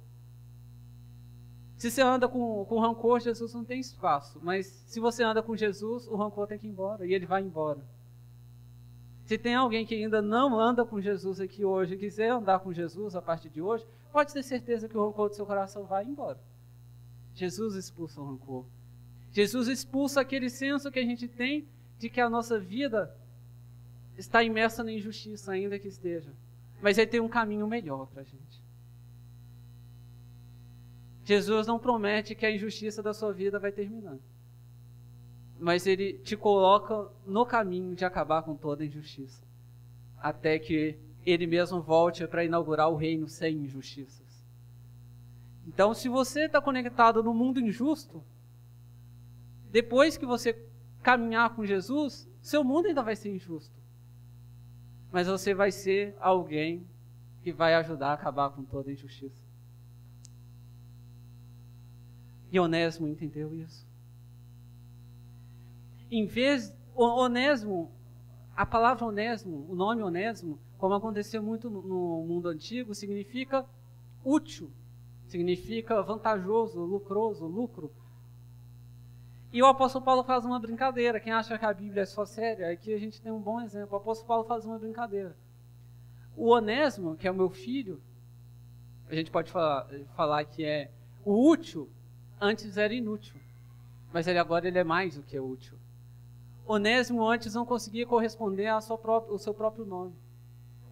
Se você anda com rancor, Jesus não tem espaço. Mas se você anda com Jesus, o rancor tem que ir embora. E ele vai embora. Se tem alguém que ainda não anda com Jesus aqui hoje e quiser andar com Jesus a partir de hoje, pode ter certeza que o rancor do seu coração vai embora. Jesus expulsa o rancor. Jesus expulsa aquele senso que a gente tem de que a nossa vida está imersa na injustiça, ainda que esteja. Mas ele tem um caminho melhor para a gente. Jesus não promete que a injustiça da sua vida vai terminar. Mas ele te coloca no caminho de acabar com toda a injustiça. Até que ele mesmo volte para inaugurar o reino sem injustiças. Então, se você está conectado no mundo injusto, depois que você caminhar com Jesus, seu mundo ainda vai ser injusto. Mas você vai ser alguém que vai ajudar a acabar com toda a injustiça. E Onésimo entendeu isso. Em vez, Onésimo, a palavra Onésimo, o nome Onésimo, como aconteceu muito no mundo antigo, significa útil, significa vantajoso, lucroso, lucro. E o apóstolo Paulo faz uma brincadeira. Quem acha que a Bíblia é só séria, aqui a gente tem um bom exemplo. O apóstolo Paulo faz uma brincadeira. O Onésimo, que é o meu filho, a gente pode falar que é o útil, antes era inútil. Mas agora ele é mais do que útil. Onésimo antes não conseguia corresponder ao seu próprio nome.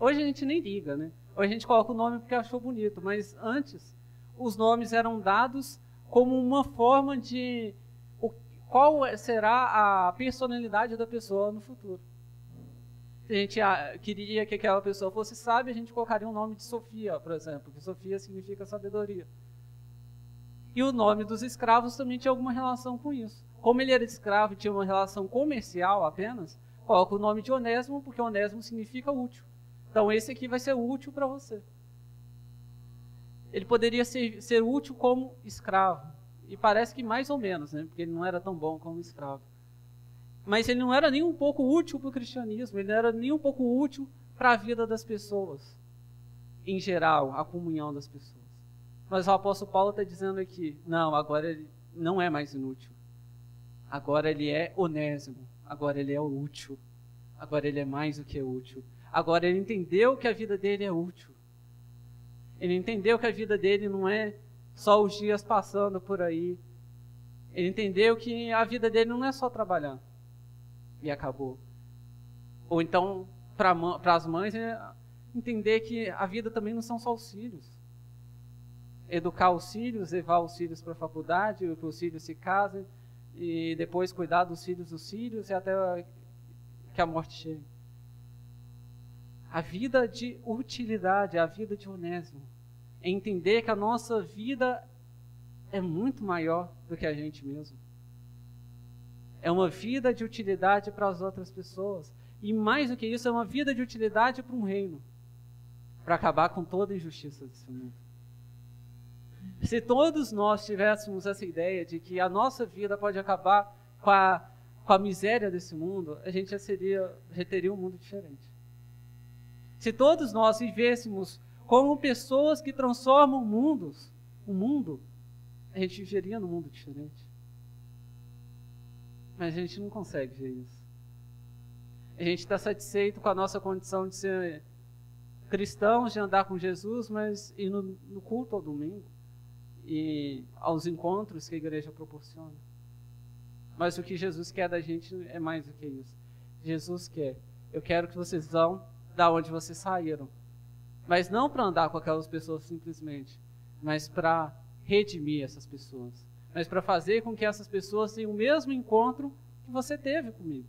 Hoje a gente nem liga, né? Hoje a gente coloca o nome porque achou bonito, mas antes os nomes eram dados como uma forma de qual será a personalidade da pessoa no futuro. Se a gente queria que aquela pessoa fosse sábia, a gente colocaria o nome de Sofia, por exemplo, que Sofia significa sabedoria. E o nome dos escravos também tinha alguma relação com isso. Como ele era escravo e tinha uma relação comercial apenas, coloca o nome de Onésimo, porque Onésimo significa útil. Então esse aqui vai ser útil para você. Ele poderia ser útil como escravo. E parece que mais ou menos, né? Porque ele não era tão bom como escravo. mas ele não era nem um pouco útil para o cristianismo, ele não era nem um pouco útil para a vida das pessoas, em geral, a comunhão das pessoas. Mas o apóstolo Paulo está dizendo aqui, não, agora ele não é mais inútil. Agora ele é onésimo, agora ele é útil, agora ele é mais do que útil. Agora ele entendeu que a vida dele é útil. Ele entendeu que a vida dele não é só os dias passando por aí. Ele entendeu que a vida dele não é só trabalhar. E acabou. Ou então, para as mães, entender que a vida também não são só os filhos. Educar os filhos, levar os filhos para a faculdade, que os filhos se casem, e depois cuidar dos filhos e até que a morte chegue. A vida de utilidade, a vida de Onésimo, é entender que a nossa vida é muito maior do que a gente mesmo. É uma vida de utilidade para as outras pessoas. E mais do que isso, é uma vida de utilidade para um reino, para acabar com toda a injustiça desse mundo. Se todos nós tivéssemos essa ideia de que a nossa vida pode acabar com a miséria desse mundo, a gente já teria um mundo diferente. Se todos nós vivêssemos como pessoas que transformam o mundo, a gente viveria num mundo diferente. Mas a gente não consegue ver isso. A gente está satisfeito com a nossa condição de ser cristãos, de andar com Jesus, mas ir no culto ao domingo e aos encontros que a igreja proporciona. Mas o que Jesus quer da gente é mais do que isso. Jesus quer, eu quero que vocês vão da onde vocês saíram. Mas não para andar com aquelas pessoas simplesmente, mas para redimir essas pessoas. Mas para fazer com que essas pessoas tenham o mesmo encontro que você teve comigo.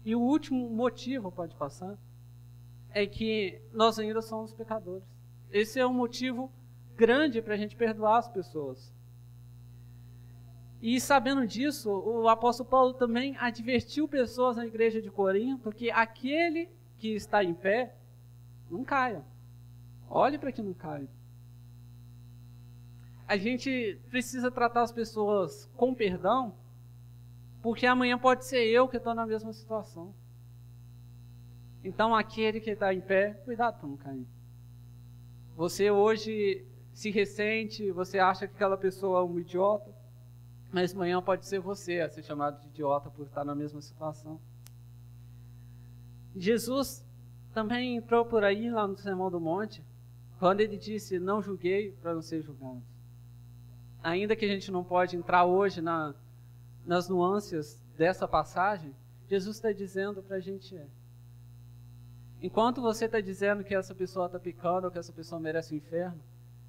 E o último motivo, pode passar, é que nós ainda somos pecadores. Esse é um motivo grande para a gente perdoar as pessoas. E sabendo disso, o apóstolo Paulo também advertiu pessoas na igreja de Corinto que aquele que está em pé não caia. Olhe para que não caia. A gente precisa tratar as pessoas com perdão, porque amanhã pode ser eu que estou na mesma situação. Então, aquele que está em pé, cuidado para não cair. Você hoje se ressente, você acha que aquela pessoa é um idiota, mas amanhã pode ser você a ser chamado de idiota por estar na mesma situação. Jesus também entrou por aí, lá no Sermão do Monte, quando ele disse, não julguei para não ser julgado. Ainda que a gente não pode entrar hoje nas nuances dessa passagem, Jesus está dizendo para a gente, enquanto você está dizendo que essa pessoa está pecando ou que essa pessoa merece o inferno,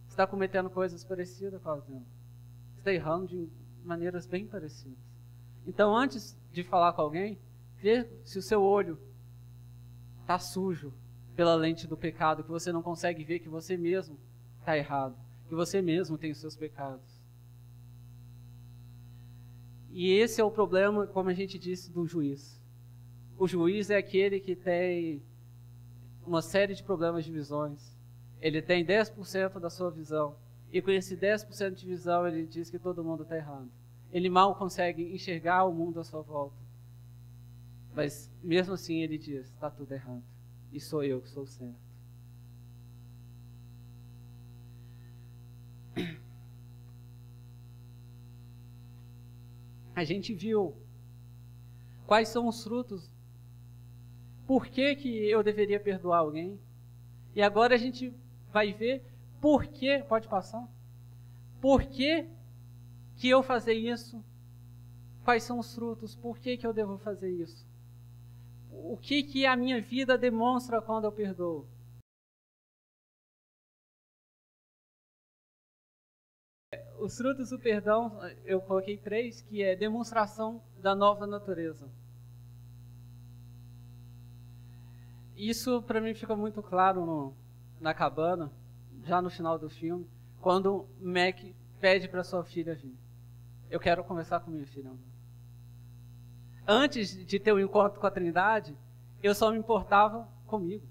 você está cometendo coisas parecidas com elas dela. Você está errando de maneiras bem parecidas. Então, antes de falar com alguém, vê se o seu olho está sujo pela lente do pecado, que você não consegue ver que você mesmo está errado, que você mesmo tem os seus pecados. E esse é o problema, como a gente disse, do juiz. O juiz é aquele que tem uma série de problemas de visões. Ele tem 10% da sua visão. E com esse 10% de visão, ele diz que todo mundo está errado. Ele mal consegue enxergar o mundo à sua volta. Mas, mesmo assim, ele diz, está tudo errado. E sou eu que sou certo. A gente viu quais são os frutos. Por que eu deveria perdoar alguém? E agora a gente vai ver por que, pode passar? Por que eu fazer isso? Quais são os frutos? Por que eu devo fazer isso? O que a minha vida demonstra quando eu perdoo? Os frutos do perdão, eu coloquei 3, que é demonstração da nova natureza. Isso para mim fica muito claro na cabana, já no final do filme, quando Mac pede para sua filha vir. Eu quero conversar com minha filha. Antes de ter o encontro com a Trindade, eu só me importava comigo.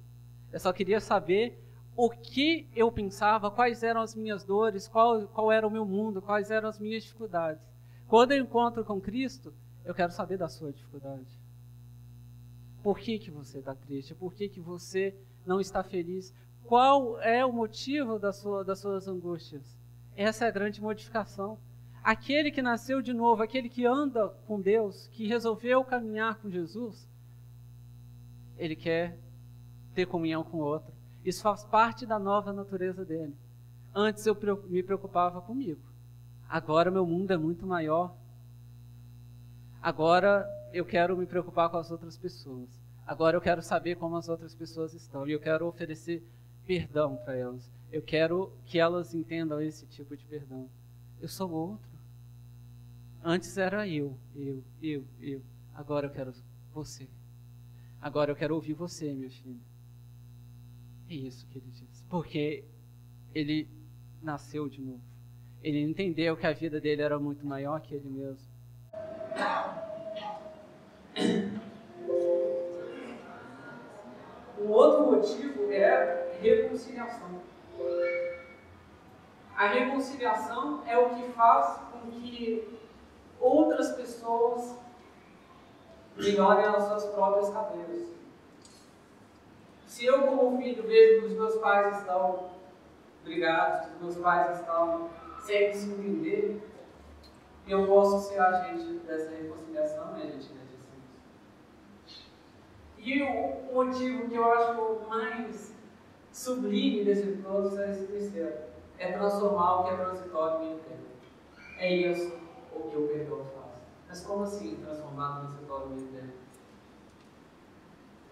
Eu só queria saber o que eu pensava, quais eram as minhas dores, qual era o meu mundo, quais eram as minhas dificuldades. Quando eu encontro com Cristo, eu quero saber da sua dificuldade. Por que você está triste? Por que você não está feliz? Qual é o motivo das suas angústias? Essa é a grande modificação. Aquele que nasceu de novo, aquele que anda com Deus, que resolveu caminhar com Jesus, ele quer ter comunhão com o outro. Isso faz parte da nova natureza dele. Antes eu me preocupava comigo. Agora meu mundo é muito maior. Agora eu quero me preocupar com as outras pessoas. Agora eu quero saber como as outras pessoas estão. E eu quero oferecer perdão para elas. Eu quero que elas entendam esse tipo de perdão. Eu sou outro. Antes era eu. Agora eu quero você. Agora eu quero ouvir você, minha filha. É isso que ele diz. Porque ele nasceu de novo. Ele entendeu que a vida dele era muito maior que ele mesmo. Um outro motivo é reconciliação. A reconciliação é o que faz com que outras pessoas melhorem as suas próprias cabeças. Se eu, como filho, vejo que os meus pais estão brigados, que os meus pais estão sem se entender, eu posso ser agente dessa reconciliação e a gente deve ser isso. E o motivo que eu acho mais sublime desse todos é esse terceiro: é transformar o que é transitório em eterno. É isso o que o perdão faz. Mas como assim transformar o transitório em eterno?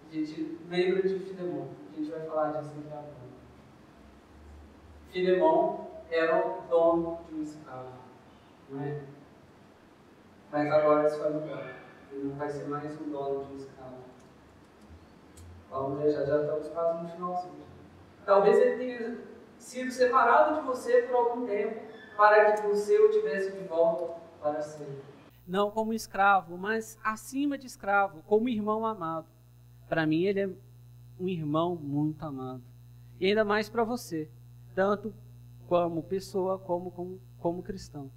A gente lembra de Filemon. A gente vai falar disso daqui a pouco. Filemon era o dono de um escravo, não é? Mas agora isso vai mudar. Ele não vai ser mais um dono de um escravo. Vamos ver, já estamos quase no finalzinho. Talvez ele tenha sido separado de você por algum tempo, para que você o tivesse de volta para sempre. Não como escravo, mas acima de escravo, como irmão amado. Para mim ele é um irmão muito amado. E ainda mais para você, tanto como pessoa, como cristão.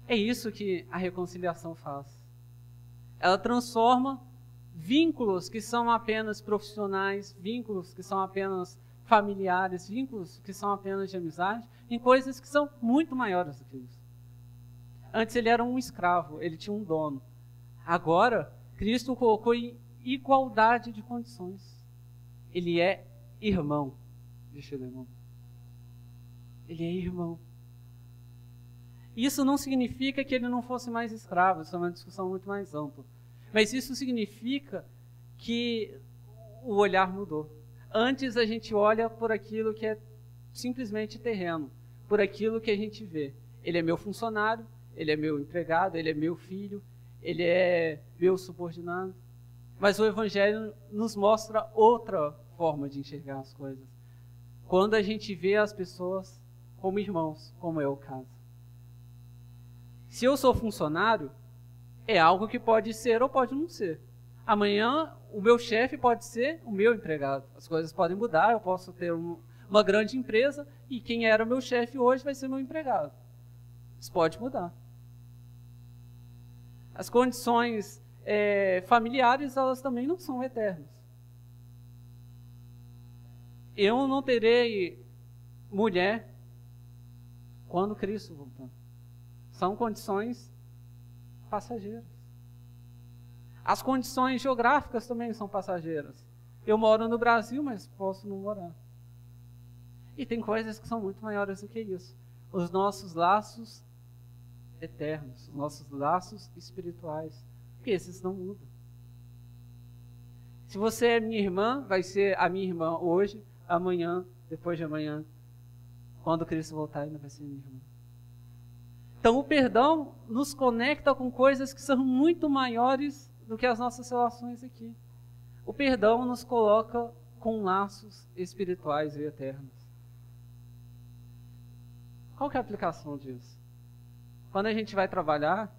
É isso que a reconciliação faz. Ela transforma vínculos que são apenas profissionais, vínculos que são apenas familiares, vínculos que são apenas de amizade, em coisas que são muito maiores do que isso. Antes ele era um escravo, ele tinha um dono. Agora, Cristo o colocou em igualdade de condições. Ele é irmão de Filemon. Ele é irmão. Isso não significa que ele não fosse mais escravo, isso é uma discussão muito mais ampla. Mas isso significa que o olhar mudou. Antes a gente olha por aquilo que é simplesmente terreno, por aquilo que a gente vê. Ele é meu funcionário, ele é meu empregado, ele é meu filho, ele é meu subordinado. Mas o Evangelho nos mostra outra forma de enxergar as coisas. Quando a gente vê as pessoas como irmãos, como é o caso. Se eu sou funcionário, é algo que pode ser ou pode não ser. Amanhã, o meu chefe pode ser o meu empregado. As coisas podem mudar, eu posso ter uma grande empresa e quem era o meu chefe hoje vai ser meu empregado. Isso pode mudar. As condições familiares, elas também não são eternas. Eu não terei mulher quando Cristo voltar. São condições passageiras. As condições geográficas também são passageiras. Eu moro no Brasil, mas posso não morar. E tem coisas que são muito maiores do que isso. Os nossos laços eternos, os nossos laços espirituais, porque esses não mudam. Se você é minha irmã, vai ser a minha irmã hoje, amanhã, depois de amanhã. Quando Cristo voltar, ainda vai ser minha irmã. Então o perdão nos conecta com coisas que são muito maiores do que as nossas relações aqui. O perdão nos coloca com laços espirituais e eternos. Qual que é a aplicação disso? Quando a gente vai trabalhar,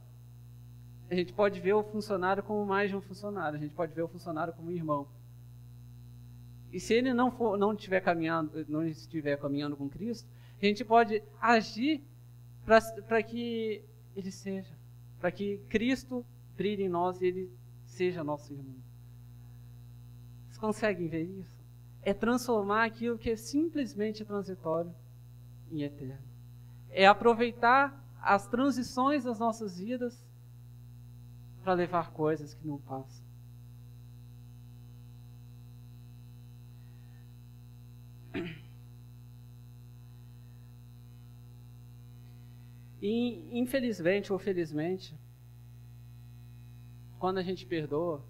a gente pode ver o funcionário como mais de um funcionário, a gente pode ver o funcionário como um irmão. E se ele não estiver caminhando com Cristo, a gente pode agir para que Ele seja. Para que Cristo brilhe em nós e Ele seja nosso irmão. Vocês conseguem ver isso? É transformar aquilo que é simplesmente transitório em eterno. É aproveitar as transições das nossas vidas para levar coisas que não passam. E, infelizmente ou felizmente, quando a gente perdoa,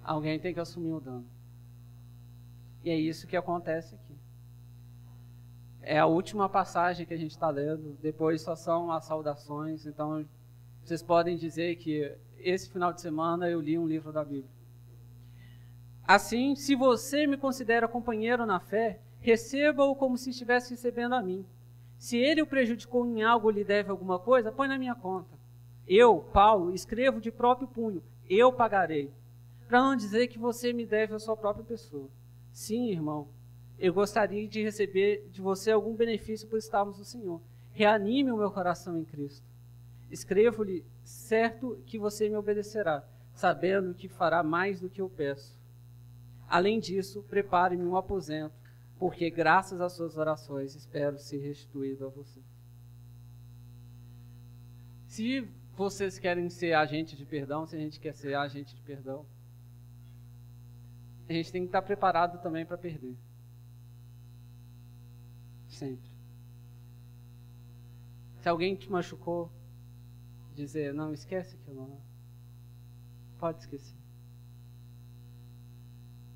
alguém tem que assumir o dano. E é isso que acontece aqui. É a última passagem que a gente está lendo, depois só são as saudações. Então, vocês podem dizer que esse final de semana eu li um livro da Bíblia. Assim, se você me considera companheiro na fé, receba-o como se estivesse recebendo a mim. Se ele o prejudicou em algo ou lhe deve alguma coisa, põe na minha conta. Eu, Paulo, escrevo de próprio punho, eu pagarei. Para não dizer que você me deve a sua própria pessoa. Sim, irmão, eu gostaria de receber de você algum benefício por estarmos no Senhor. Reanime o meu coração em Cristo. Escrevo-lhe, certo que você me obedecerá, sabendo que fará mais do que eu peço. Além disso, prepare-me um aposento, porque graças às suas orações espero ser restituído a você. Se vocês querem ser agente de perdão, se a gente quer ser agente de perdão, a gente tem que estar preparado também para perder. Sempre. Se alguém te machucou, dizer, não, esquece aquilo não. Pode esquecer.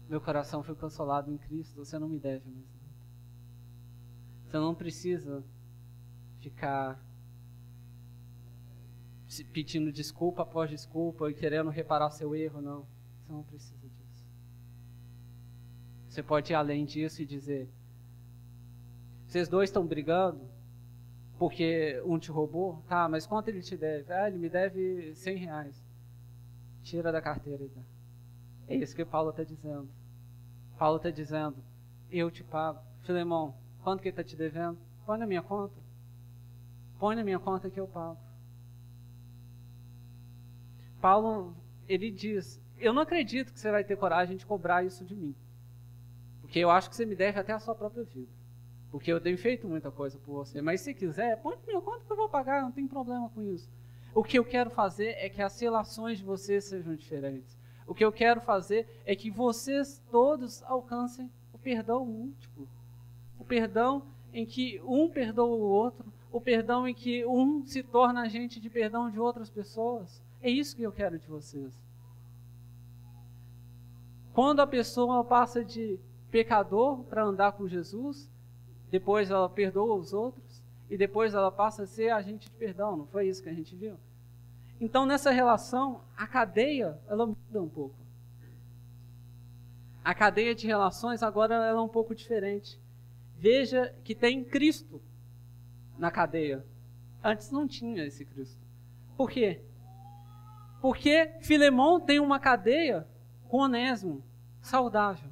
Meu coração foi consolado em Cristo, você não me deve mais nada. Você não precisa ficar pedindo desculpa após desculpa e querendo reparar seu erro, não. Você não precisa disso. Você pode ir além disso e dizer, vocês dois estão brigando porque um te roubou? Tá, mas quanto ele te deve? Ah, ele me deve R$100. Tira da carteira e dá. É isso que Paulo está dizendo. Paulo está dizendo, eu te pago. Filemão, quanto que ele está te devendo? Põe na minha conta. Põe na minha conta que eu pago. Paulo, ele diz, eu não acredito que você vai ter coragem de cobrar isso de mim. Porque eu acho que você me deve até a sua própria vida. Porque eu tenho feito muita coisa por você. Mas se quiser, põe na minha conta que eu vou pagar, não tem problema com isso. O que eu quero fazer é que as relações de vocês sejam diferentes. O que eu quero fazer é que vocês todos alcancem o perdão múltiplo. O perdão em que um perdoa o outro. O perdão em que um se torna agente de perdão de outras pessoas. É isso que eu quero de vocês. Quando a pessoa passa de pecador para andar com Jesus, depois ela perdoa os outros e depois ela passa a ser agente de perdão. Não foi isso que a gente viu? Então, nessa relação, a cadeia, ela muda um pouco. A cadeia de relações agora ela é um pouco diferente. Veja que tem Cristo na cadeia. Antes não tinha esse Cristo. Por quê? Porque Filemão tem uma cadeia com Onésimo, saudável.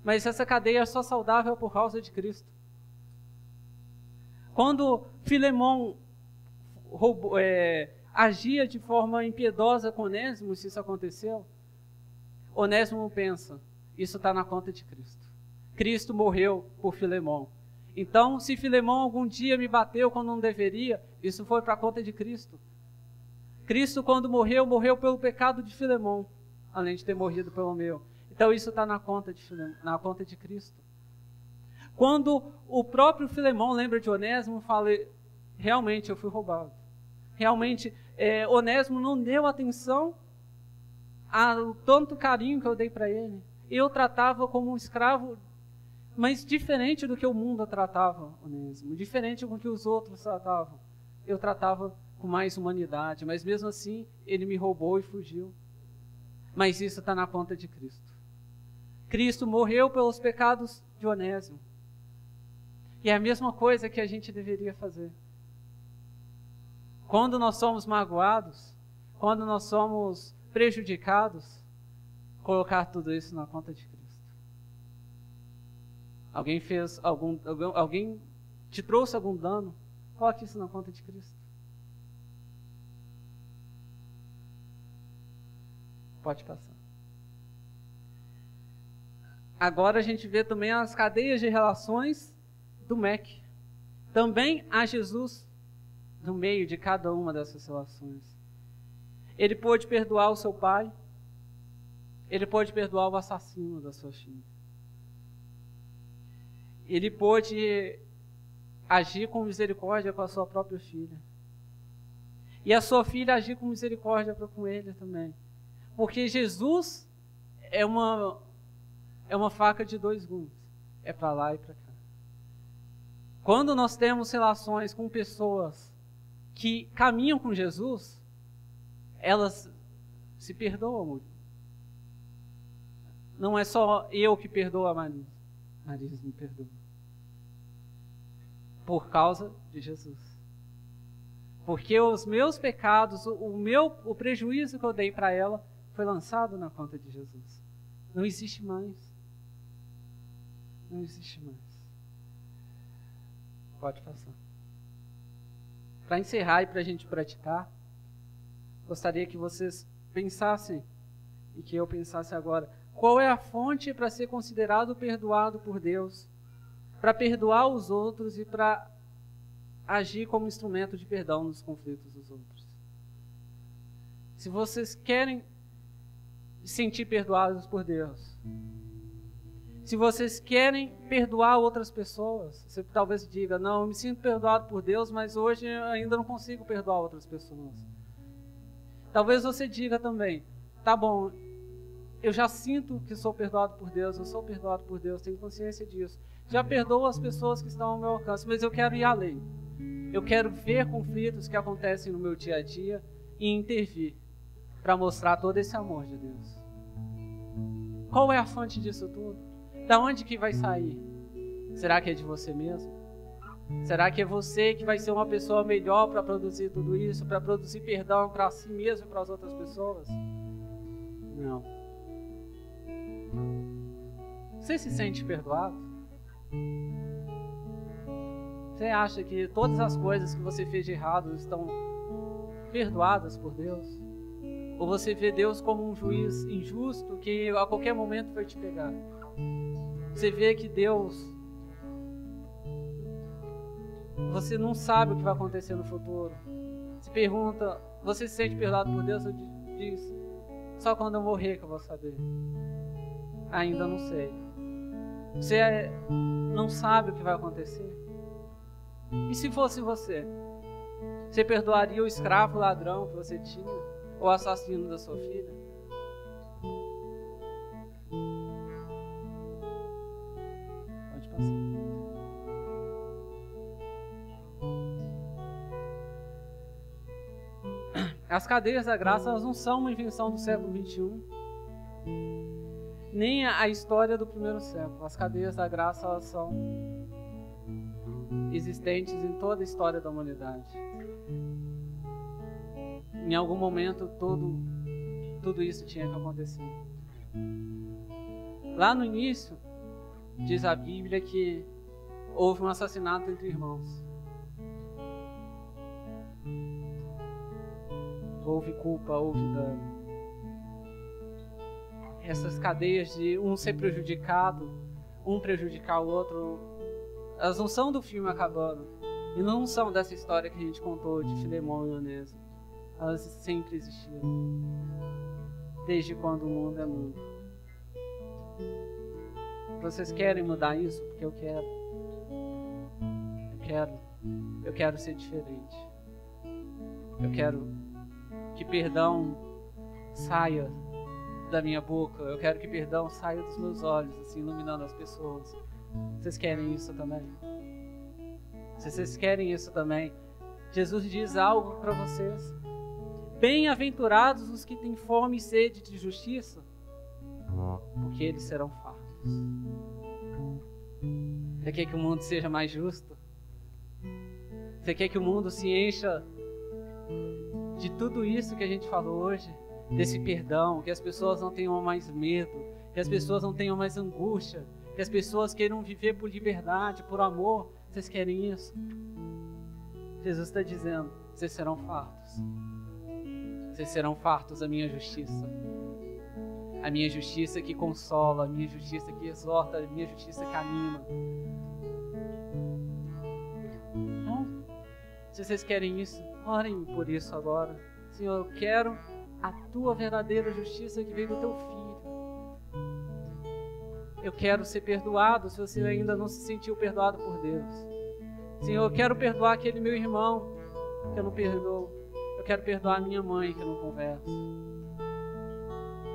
Mas essa cadeia é só saudável por causa de Cristo. Quando Filemão agia de forma impiedosa com Onésimo, se isso aconteceu, Onésimo pensa, isso está na conta de Cristo. Cristo morreu por Filemão. Então, se Filemão algum dia me bateu quando não deveria, isso foi para a conta de Cristo. Cristo, quando morreu, morreu pelo pecado de Filemão, além de ter morrido pelo meu. Então, isso está na conta de Cristo. Quando o próprio Filemão lembra de Onésimo, fala, realmente eu fui roubado. Realmente, Onésimo não deu atenção ao tanto carinho que eu dei para ele. Eu tratava como um escravo, mas diferente do que o mundo tratava Onésimo, diferente do que os outros tratavam. Eu tratava com mais humanidade, mas mesmo assim, ele me roubou e fugiu. Mas isso está na conta de Cristo. Cristo morreu pelos pecados de Onésimo. E é a mesma coisa que a gente deveria fazer. Quando nós somos magoados, quando nós somos prejudicados, colocar tudo isso na conta de Cristo. Alguém te trouxe algum dano? Coloque isso na conta de Cristo. Pode passar. Agora a gente vê também as cadeias de relações do MEC. Também há Jesus no meio de cada uma dessas relações. Ele pôde perdoar o seu pai. Ele pôde perdoar o assassino da sua filha. Ele pôde agir com misericórdia com a sua própria filha. E a sua filha agir com misericórdia com ele também. Porque Jesus é uma faca de dois gumes. É para lá e para cá. Quando nós temos relações com pessoas que caminham com Jesus, elas se perdoam muito. Não é só eu que perdoo a Marisa. Marisa me perdoa. Por causa de Jesus. Porque os meus pecados, o prejuízo que eu dei para ela, foi lançado na conta de Jesus. Não existe mais. Não existe mais. Pode passar. Para encerrar e para a gente praticar, gostaria que vocês pensassem, e que eu pensasse agora, qual é a fonte para ser considerado perdoado por Deus, para perdoar os outros e para agir como instrumento de perdão nos conflitos dos outros? Se vocês querem se sentir perdoados por Deus, se vocês querem perdoar outras pessoas, você talvez diga, não, eu me sinto perdoado por Deus, mas hoje eu ainda não consigo perdoar outras pessoas. Talvez você diga também, tá bom, eu já sinto que sou perdoado por Deus, eu sou perdoado por Deus, tenho consciência disso. Já perdoo as pessoas que estão ao meu alcance, mas eu quero ir além. Eu quero ver conflitos que acontecem no meu dia a dia e intervir para mostrar todo esse amor de Deus. Qual é a fonte disso tudo? Da onde que vai sair? Será que é de você mesmo? Será que é você que vai ser uma pessoa melhor para produzir tudo isso, para produzir perdão para si mesmo e para as outras pessoas? Não. Você se sente perdoado? Você acha que todas as coisas que você fez de errado estão perdoadas por Deus? Ou você vê Deus como um juiz injusto que a qualquer momento vai te pegar? Você vê que Deus, você não sabe o que vai acontecer no futuro. Se pergunta, você se sente perdoado por Deus? Eu diz, só quando eu morrer que eu vou saber. Ainda não sei. Você não sabe o que vai acontecer? E se fosse você? Você perdoaria o escravo, o ladrão que você tinha? Ou o assassino da sua filha? Pode passar. As cadeias da graça, elas não são uma invenção do século XXI, nem a história do primeiro século. As cadeias da graça, elas são existentes em toda a história da humanidade. Em algum momento, tudo isso tinha que acontecer. Lá no início, diz a Bíblia que houve um assassinato entre irmãos. Houve culpa, houve dano. Essas cadeias de um ser prejudicado, um prejudicar o outro, elas não são do filme acabando. E não são dessa história que a gente contou de Filemão e Onésimo. Elas sempre existiram. Desde quando o mundo é mundo. Vocês querem mudar isso? Porque eu quero. Eu quero ser diferente. Eu quero que perdão saia da minha boca. Eu quero que perdão saia dos meus olhos, assim, iluminando as pessoas. Vocês querem isso também? Se vocês querem isso também, Jesus diz algo para vocês. Bem-aventurados os que têm fome e sede de justiça, porque eles serão fartos. Você quer que o mundo seja mais justo? Você quer que o mundo se encha de tudo isso que a gente falou hoje? Desse perdão, que as pessoas não tenham mais medo, que as pessoas não tenham mais angústia, que as pessoas queiram viver por liberdade, por amor. Vocês querem isso? Jesus está dizendo, vocês serão fartos. Vocês serão fartos da minha justiça. A minha justiça que consola, a minha justiça que exorta, a minha justiça que anima. Então, se vocês querem isso, orem por isso agora. Senhor, eu quero a tua verdadeira justiça que veio do teu Filho. Eu quero ser perdoado se você ainda não se sentiu perdoado por Deus. Senhor, eu quero perdoar aquele meu irmão que eu não perdoo. Eu quero perdoar a minha mãe que eu não converso.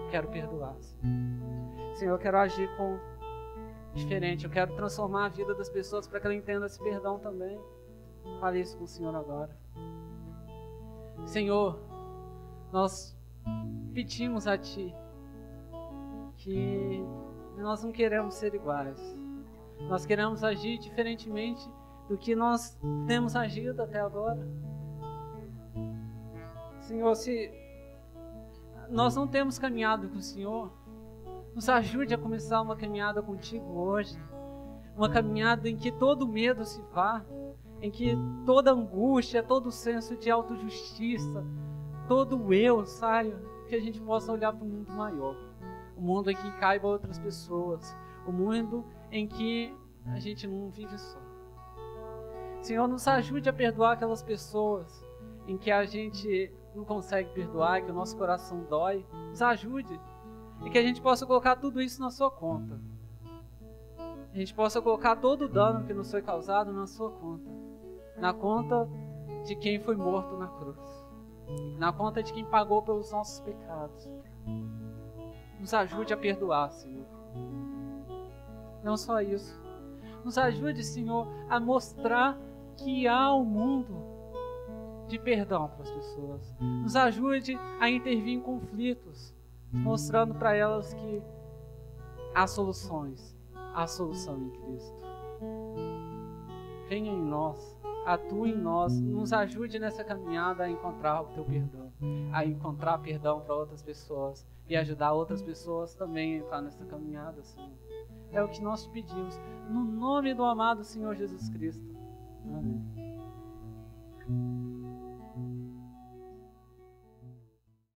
Quero perdoar, Senhor. Senhor, eu quero agir diferente. Eu quero transformar a vida das pessoas para que ela entenda esse perdão também. Fale isso com o Senhor agora. Senhor, nós pedimos a Ti que nós não queremos ser iguais. Nós queremos agir diferentemente do que nós temos agido até agora. Senhor, se nós não temos caminhado com o Senhor, nos ajude a começar uma caminhada contigo hoje. Uma caminhada em que todo medo se vá, em que toda angústia, todo senso de autojustiça, todo eu saia, que a gente possa olhar para um mundo maior. Um mundo em que caiba outras pessoas. Um mundo em que a gente não vive só. Senhor, nos ajude a perdoar aquelas pessoas em que a gente não consegue perdoar, que o nosso coração dói. Nos ajude. E que a gente possa colocar tudo isso na sua conta. A gente possa colocar todo o dano que nos foi causado na sua conta. Na conta de quem foi morto na cruz. Na conta de quem pagou pelos nossos pecados. Nos ajude a perdoar, Senhor. Não só isso. Nos ajude, Senhor, a mostrar que há um mundo de perdão para as pessoas. Nos ajude a intervir em conflitos, mostrando para elas que há soluções, há solução em Cristo. Venha em nós, atue em nós, nos ajude nessa caminhada a encontrar o teu perdão, a encontrar perdão para outras pessoas e ajudar outras pessoas também a entrar nessa caminhada, Senhor. É o que nós te pedimos, no nome do amado Senhor Jesus Cristo. Amém.